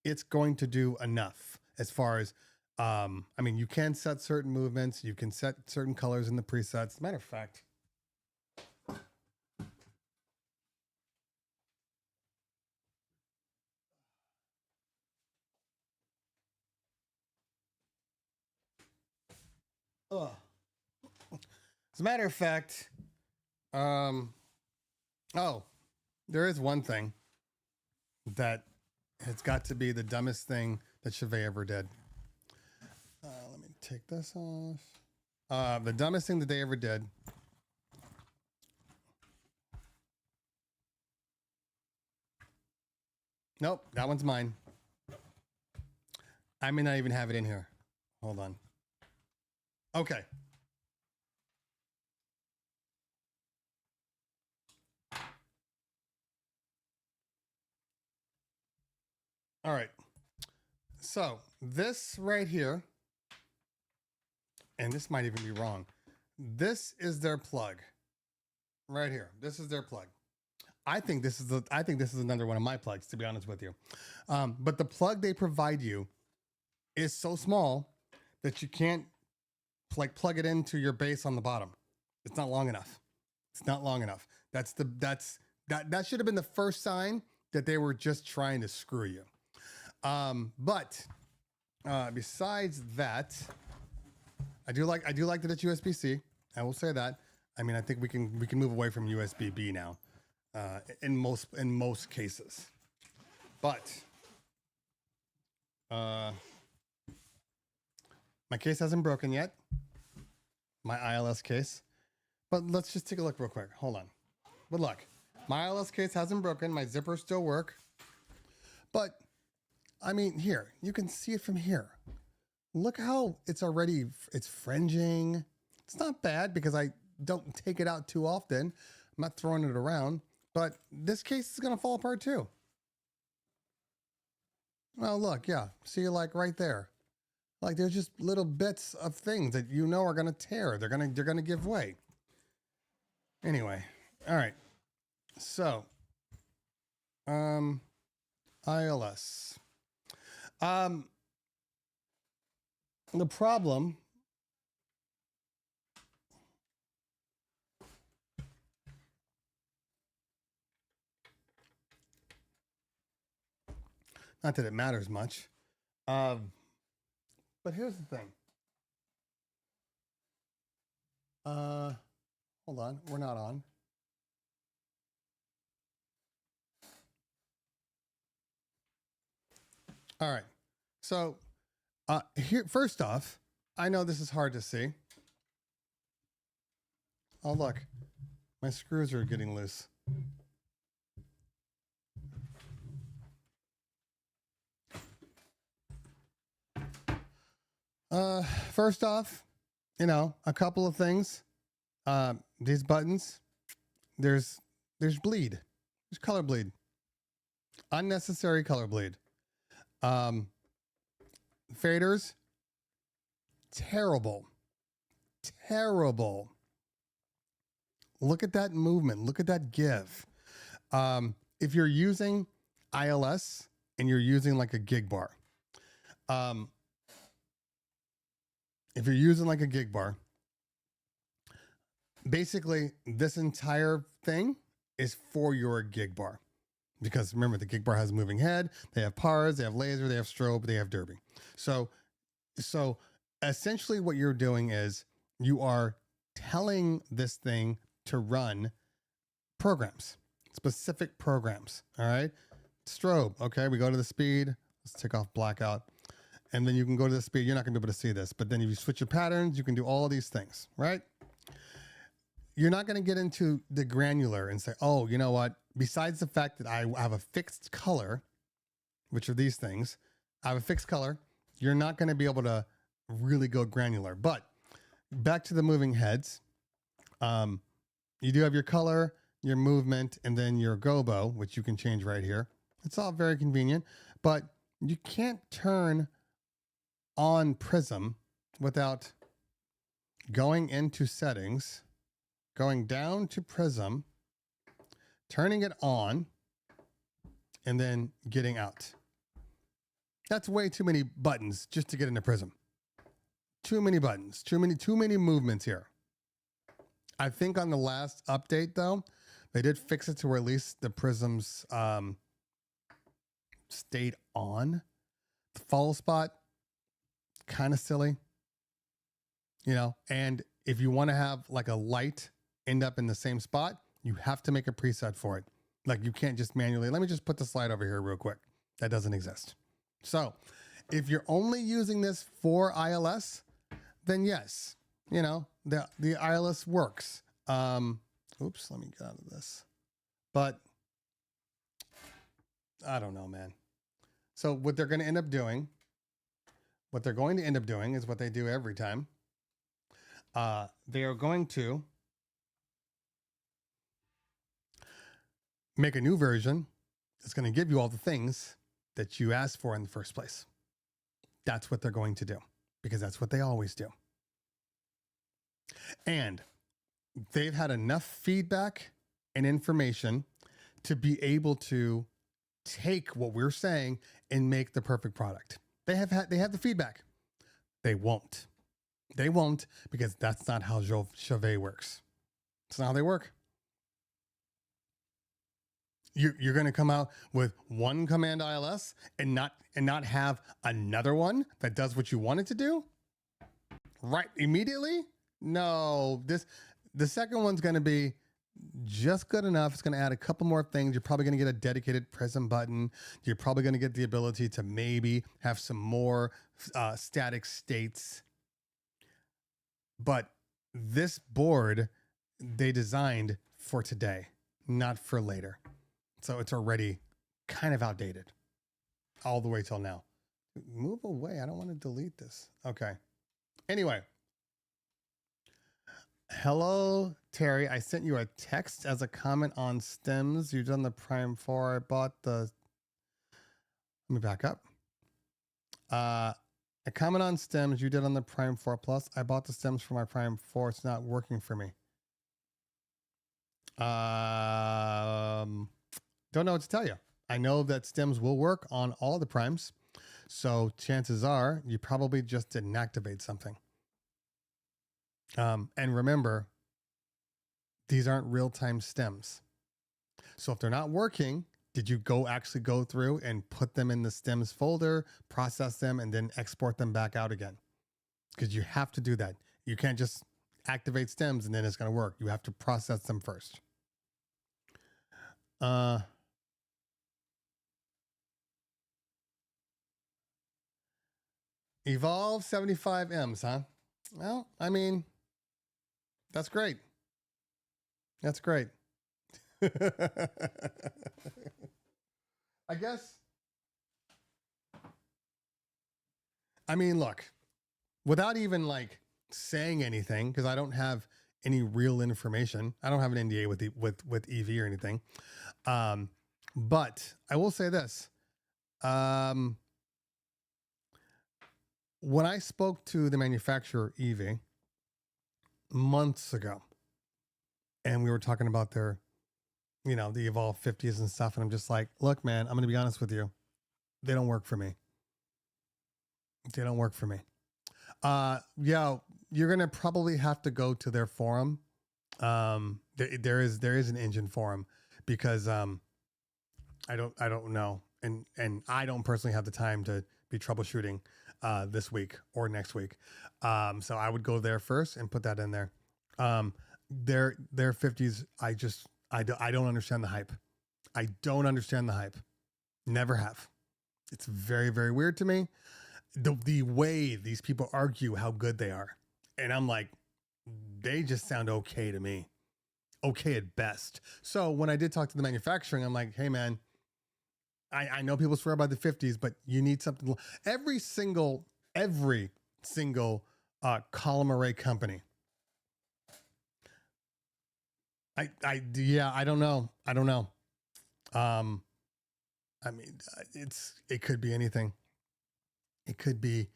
it's going to do enough as far as I mean, you can set certain movements, you can set certain colors in the presets. As a matter of fact, ugh. As a matter of fact, oh, there is one thing that has got to be the dumbest thing that Chauvet ever did. Let me take this off. The dumbest thing that they ever did. Nope, that one's mine. I may not even have it in here. Hold on. Okay. All right. So this right here, and this might even be wrong. This is their plug right here. This is their plug. I think this is another one of my plugs, to be honest with you. But the plug they provide you is so small that you can't like plug it into your bass on the bottom. It's not long enough. It's not long enough. That should have been the first sign that they were just trying to screw you. But besides that, I do like that it's USB-C. I will say that. I mean, I think we can move away from USB-B now, in most cases. But my case hasn't broken yet. My ILS case. But let's just take a look real quick. Hold on. But look, my ILS case hasn't broken. My zippers still work. But I mean, here, you can see it from here. Look how it's fringing. It's not bad because I don't take it out too often. I'm not throwing it around, but this case is going to fall apart too. Well, look, yeah. See, like right there. Like there's just little bits of things that you know are going to tear. They're going to give way. Anyway. All right. So, ILS. The problem not that it matters much. But here's the thing. Hold on, we're not on. All right. So, here, first off, I know this is hard to see. Oh, look, my screws are getting loose. First off, you know, a couple of things. These buttons, there's bleed. There's color bleed. Unnecessary color bleed. Faders, terrible. Terrible. Look at that movement. Look at that give. If you're using ILS and you're using like a gig bar, basically this entire thing is for your gig bar. Because remember, the gig bar has a moving head, they have pars, they have laser, they have strobe, they have derby. So essentially what you're doing is you are telling this thing to run programs, specific programs. All right. Strobe. Okay. We go to the speed. Let's take off blackout. And then you can go to the speed. You're not going to be able to see this, but then if you switch your patterns, you can do all of these things, right? You're not going to get into the granular and say, oh, you know what? Besides the fact that I have a fixed color, which are these things, I have a fixed color. You're not going to be able to really go granular. But back to the moving heads. You do have your color, your movement, and then your gobo, which you can change right here. It's all very convenient, but you can't turn on Prism without going into settings, going down to Prism, turning it on, and then getting out. That's way too many buttons just to get into Prism. Too many buttons, too many movements here. I think on the last update though, they did fix it to where at least the prisms stayed on. The follow spot, kind of silly, you know, and if you want to have like a light end up in the same spot, you have to make a preset for it. Like you can't just manually, let me just put the slide over here real quick. That doesn't exist. So if you're only using this for ILS, then yes, you know, the ILS works. Oops, let me get out of this. But I don't know, man. So what they're going to end up doing, is what they do every time. They are going to make a new version that's going to give you all the things that you asked for in the first place. That's what they're going to do, because that's what they always do. And they've had enough feedback and information to be able to take what we're saying and make the perfect product. They have the feedback. They won't because that's not how Chauvet works. It's not how they work. You're going to come out with one command ILS and not have another one that does what you want it to do right immediately? No, the second one's going to be just good enough. It's going to add a couple more things. You're probably going to get a dedicated prism button. You're probably going to get the ability to maybe have some more static states. But this board they designed for today, not for later. So it's already kind of outdated all the way till now. Move away. I don't want to delete this. Okay. Anyway. Hello, Terry. I sent you a text as a comment on stems. You've done the Prime 4. I bought the... Let me back up. A comment on stems you did on the Prime 4 Plus. I bought the stems for my Prime 4. It's not working for me. Don't know what to tell you. I know that stems will work on all the primes. So chances are you probably just didn't activate something. And remember, these aren't real-time stems. So if they're not working, did you actually go through and put them in the stems folder, process them, and then export them back out again? Because you have to do that. You can't just activate stems and then it's going to work. You have to process them first. Evolve 75 M's, huh? Well, I mean, that's great. That's great. I guess. I mean, look, without even like saying anything, because I don't have any real information. I don't have an NDA with EV or anything. But I will say this. When I spoke to the manufacturer EV months ago, and we were talking about their, you know, the Evolve 50s and stuff, and I'm just like, look, man, I'm going to be honest with you. They don't work for me. They don't work for me. Yeah, you're going to probably have to go to their forum. There is an engine forum because I don't know. And I don't personally have the time to be troubleshooting this week or next week. So I would go there first and put that in there. Their 50s, I don't understand the hype. I don't understand the hype. Never have. It's very, very weird to me. The way these people argue how good they are. And I'm like, they just sound okay to me. Okay at best. So when I did talk to the manufacturing, I'm like, hey man, I know people swear by the 50s, but you need something. Every single column array company. I don't know. I mean, it could be anything. It could be,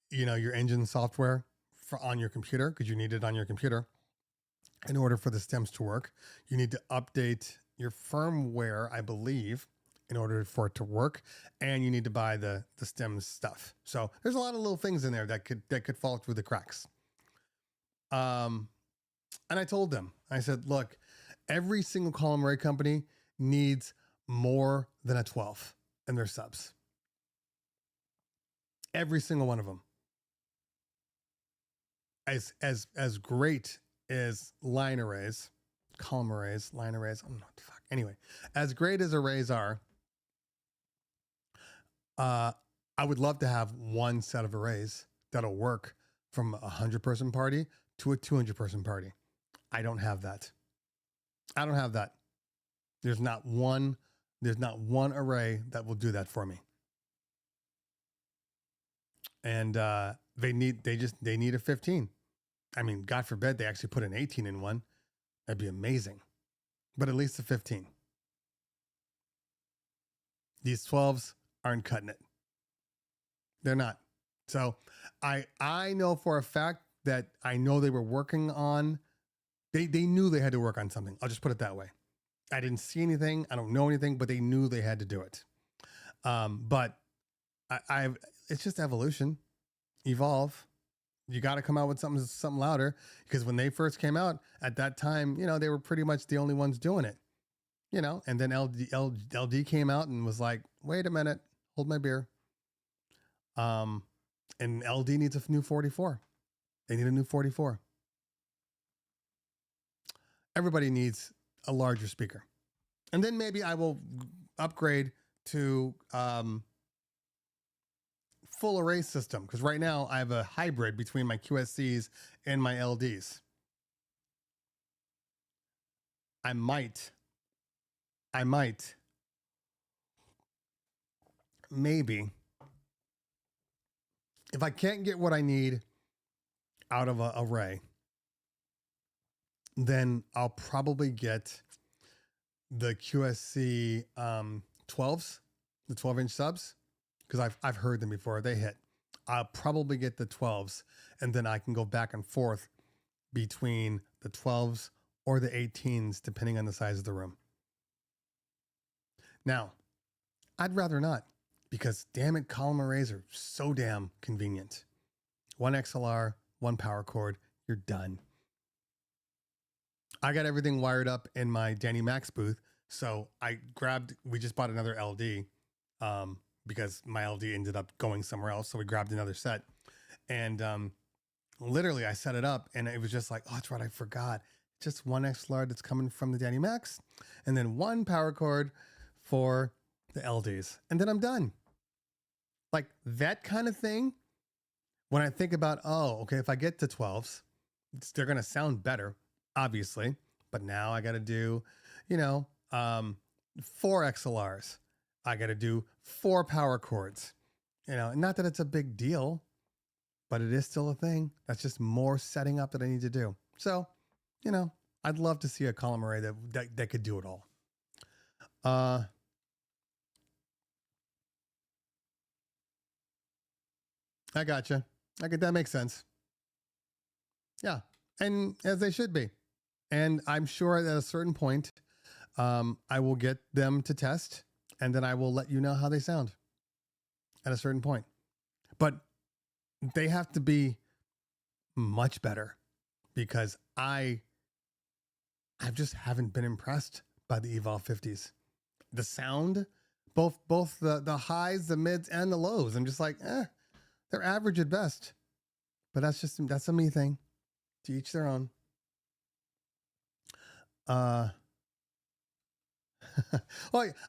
you know, your engine software on your computer, because you need it on your computer in order for the stems to work. You need to update your firmware, I believe, in order for it to work, and you need to buy the stems stuff. So there's a lot of little things in there that could fall through the cracks. And I told them, I said, look, every single column array company needs more than a 12 in their subs. Every single one of them. As great as line arrays, column arrays, line arrays, I don't know what the fuck. Anyway, as great as arrays are, I would love to have one set of arrays that'll work from a 100-person party to a 200-person party. I don't have that. I don't have that. There's not one array that will do that for me. And they need a 15. I mean, God forbid they actually put an 18 in one. That'd be amazing. But at least a 15. These 12s aren't cutting it. They're not. So I know for a fact that I know they were working on, they knew they had to work on something. I'll just put it that way. I didn't see anything. I don't know anything, but they knew they had to do it. But it's just evolution, evolve. You got to come out with something louder, because when they first came out at that time, they were pretty much the only ones doing it, and then LD came out and was like, wait a minute, hold my beer. And LD needs a new 44. They need a new 44. Everybody needs a larger speaker. And then maybe I will upgrade to, full array system, because right now I have a hybrid between my QSCs and my LDs. I might maybe, if I can't get what I need out of an array, then I'll probably get the QSC 12s, the 12-inch subs, because I've heard them before. They hit. I'll probably get the 12s, and then I can go back and forth between the 12s or the 18s, depending on the size of the room. Now, I'd rather not, because damn it, column arrays are so damn convenient. One XLR, one power cord, you're done. I got everything wired up in my Danny Max booth, so we just bought another LD, because my LD ended up going somewhere else. So we grabbed another set, and literally I set it up, and it was just like, oh, that's right, I forgot. Just one XLR that's coming from the Danny Max, and then one power cord for the LDs. And then I'm done. Like that kind of thing. When I think about, oh, okay, if I get to 12s, they're going to sound better, obviously. But now I got to do, 4 XLRs. I got to do 4 power cords, not that it's a big deal, but it is still a thing. That's just more setting up that I need to do. So, I'd love to see a column array that could do it all. I gotcha. That makes sense. Yeah. And as they should be. And I'm sure at a certain point, I will get them to test, and then I will let you know how they sound at a certain point. But they have to be much better, because I just haven't been impressed by the Evolve 50s. The sound, both the highs, the mids, and the lows. I'm just like, they're average at best. But that's a me thing. To each their own. Well,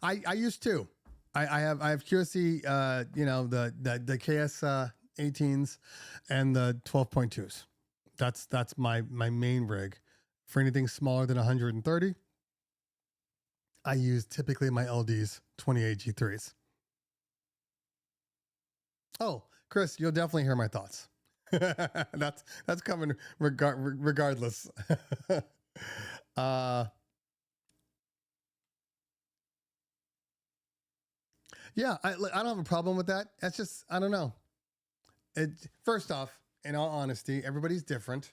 I used to. I have QSC, the KS 18s and the 12.2s. That's my main rig. For anything smaller than 130, I use typically my LD's 28 G3s. Oh, Chris, you'll definitely hear my thoughts. That's coming regardless. Yeah, I don't have a problem with that. That's just, I don't know. First off, in all honesty, everybody's different.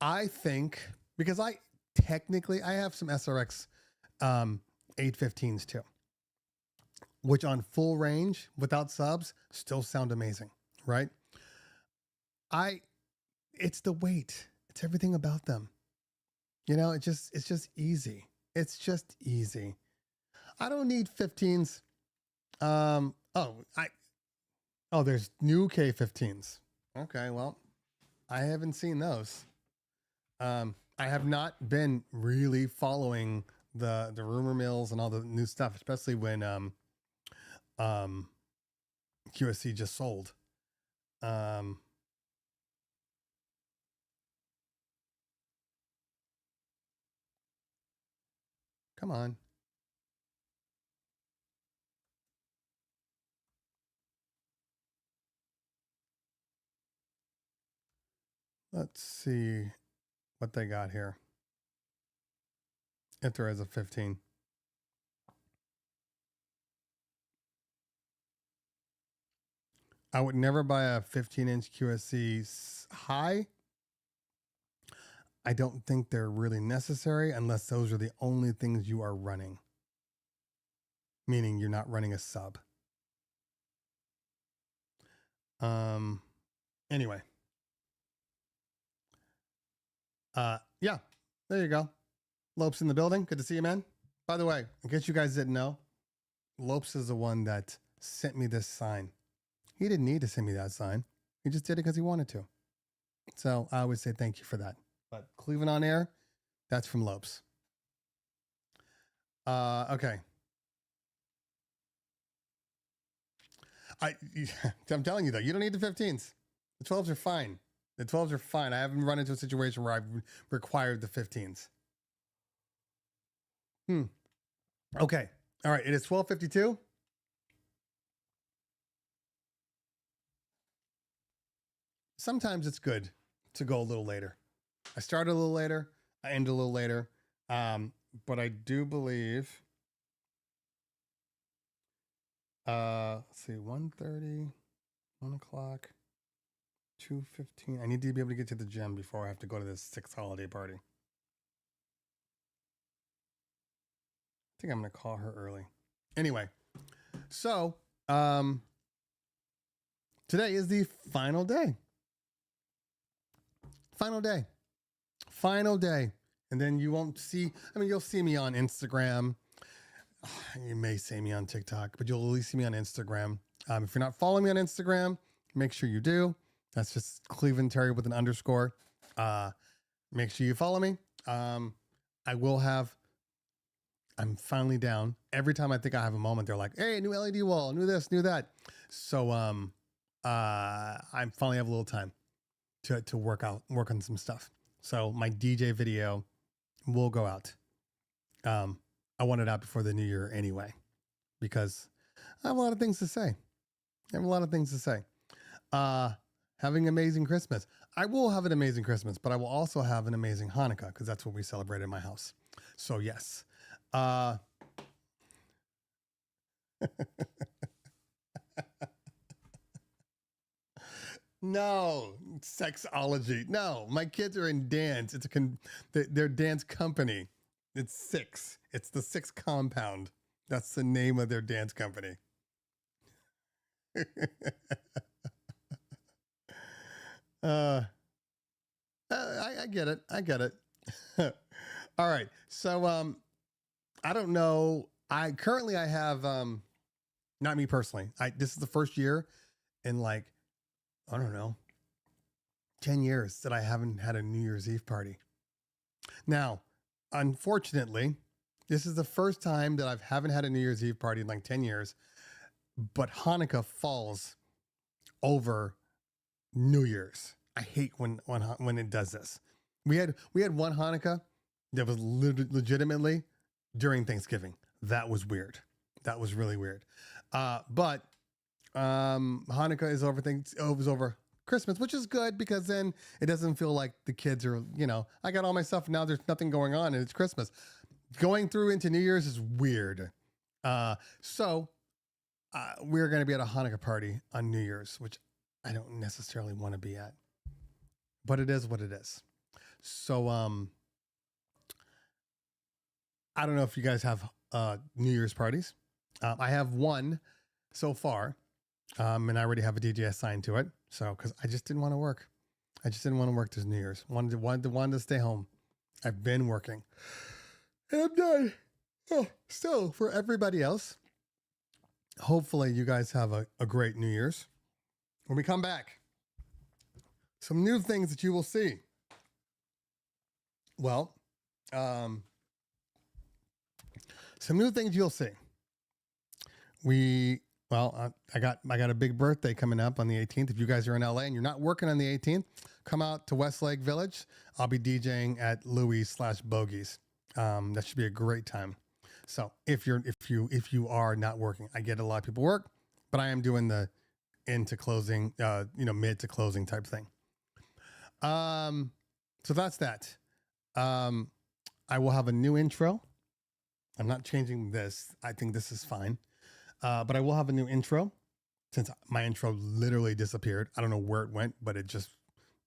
I think, because I have some SRX 815s too, which on full range without subs still sound amazing, right? It's the weight. It's everything about them. You know, it's just easy. It's just easy. I don't need 15s. There's new K15s. Okay, well, I haven't seen those. I have not been really following the rumor mills and all the new stuff, especially when QSC just sold. Come on. Let's see what they got here. If there is a 15. I would never buy a 15-inch QSC high. I don't think they're really necessary unless those are the only things you are running. Meaning you're not running a sub. Anyway. Yeah, there you go. Lopes in the building. Good to see you, man. By the way, in case you guys didn't know, Lopes is the one that sent me this sign. He didn't need to send me that sign. He just did it because he wanted to. So I would say thank you for that. But Cleveland on Air, that's from Lopes. Okay. I'm telling you though, you don't need the 15s. The 12s are fine. The 12s are fine. I haven't run into a situation where I've required the 15s. Okay. All right. It is 12:52. Sometimes it's good to go a little later. I started a little later. I end a little later. But I do believe, let's see, 1:30, 1 o'clock, 2:15. I need to be able to get to the gym before I have to go to this 6th holiday party. I think I'm going to call her early. Anyway, so today is the final day. Final day. Final day. And then you won't see, you'll see me on Instagram. You may see me on TikTok, but you'll at least see me on Instagram. If you're not following me on Instagram, make sure you do. That's just Cleveland Terry with an underscore. Make sure you follow me. I'm finally down. Every time I think I have a moment, they're like, hey, new LED wall, new this, new that. So I finally have a little time to work on some stuff. So my DJ video will go out. I want it out before the new year anyway, because I have a lot of things to say. Having an amazing Christmas. I will have an amazing Christmas, but I will also have an amazing Hanukkah because that's what we celebrate in my house. So yes. No, sexology. No, my kids are in dance. It's their dance company. It's Six. It's the Six Compound. That's the name of their dance company. I get it. I get it. All right. So, I don't know. I have, not me personally. This is the first year in I don't know, 10 years that I haven't had a New Year's Eve party. Now, unfortunately, this is the first time that I haven't had a New Year's Eve party in 10 years, but Hanukkah falls over New Year's. I hate when it does this. We had one Hanukkah that was legitimately during Thanksgiving. That was weird. That was really weird. But Hanukkah is over Christmas, which is good because then it doesn't feel like the kids are, I got all my stuff now. There's nothing going on and it's Christmas. Going through into New Year's is weird. So we're going to be at a Hanukkah party on New Year's, which I don't necessarily want to be at, but it is what it is. So, I don't know if you guys have New Year's parties. I have one so far, and I already have a DJ assigned to it. So, because I just didn't want to work. I just didn't want to work this New Year's. Wanted to stay home. I've been working. And I'm done. Oh, so for everybody else, hopefully you guys have a great New Year's. When we come back, some new things that you will see. Well, some new things you'll see. I got a big birthday coming up on the 18th. If you guys are in LA and you're not working on the 18th, come out to Westlake Village. I'll be DJing at Louis/Bogies. That should be a great time. So if you are not working, I get a lot of people work, but I am doing the into closing, mid to closing type thing. So that's that. I will have a new intro. I'm not changing this. I think this is fine. But I will have a new intro since my intro literally disappeared. I don't know where it went, but it just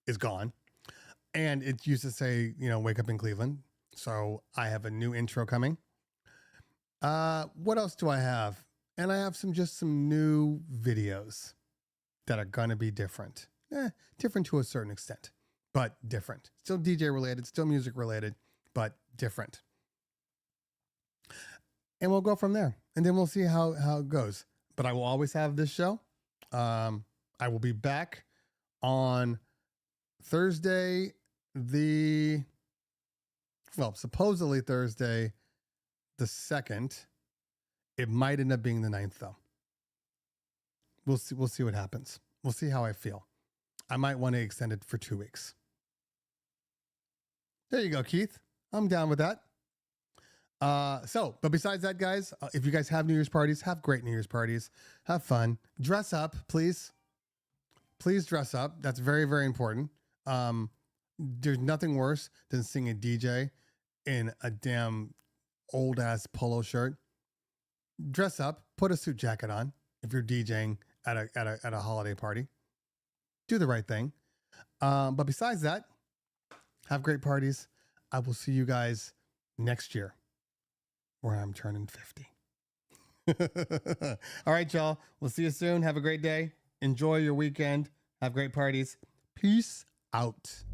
is gone. And it used to say, wake up in Cleveland. So I have a new intro coming. What else do I have? And I have some new videos that are going to be different. Different to a certain extent, but different. Still DJ related, still music related, but different. And we'll go from there. And then we'll see how it goes. But I will always have this show. I will be back on Thursday, supposedly Thursday the 2nd. It might end up being the 9th, though. We'll see what happens. We'll see how I feel. I might want to extend it for 2 weeks. There you go, Keith. I'm down with that. But besides that, guys, if you guys have New Year's parties, have great New Year's parties. Have fun. Dress up, please. Please dress up. That's very, very important. There's nothing worse than seeing a DJ in a damn old ass polo shirt. Dress up, put a suit jacket on if you're DJing at a holiday party. Do the right thing. But besides that, have great parties. I will see you guys next year where I'm turning 50. All right, y'all. We'll see you soon. Have a great day. Enjoy your weekend. Have great parties. Peace out.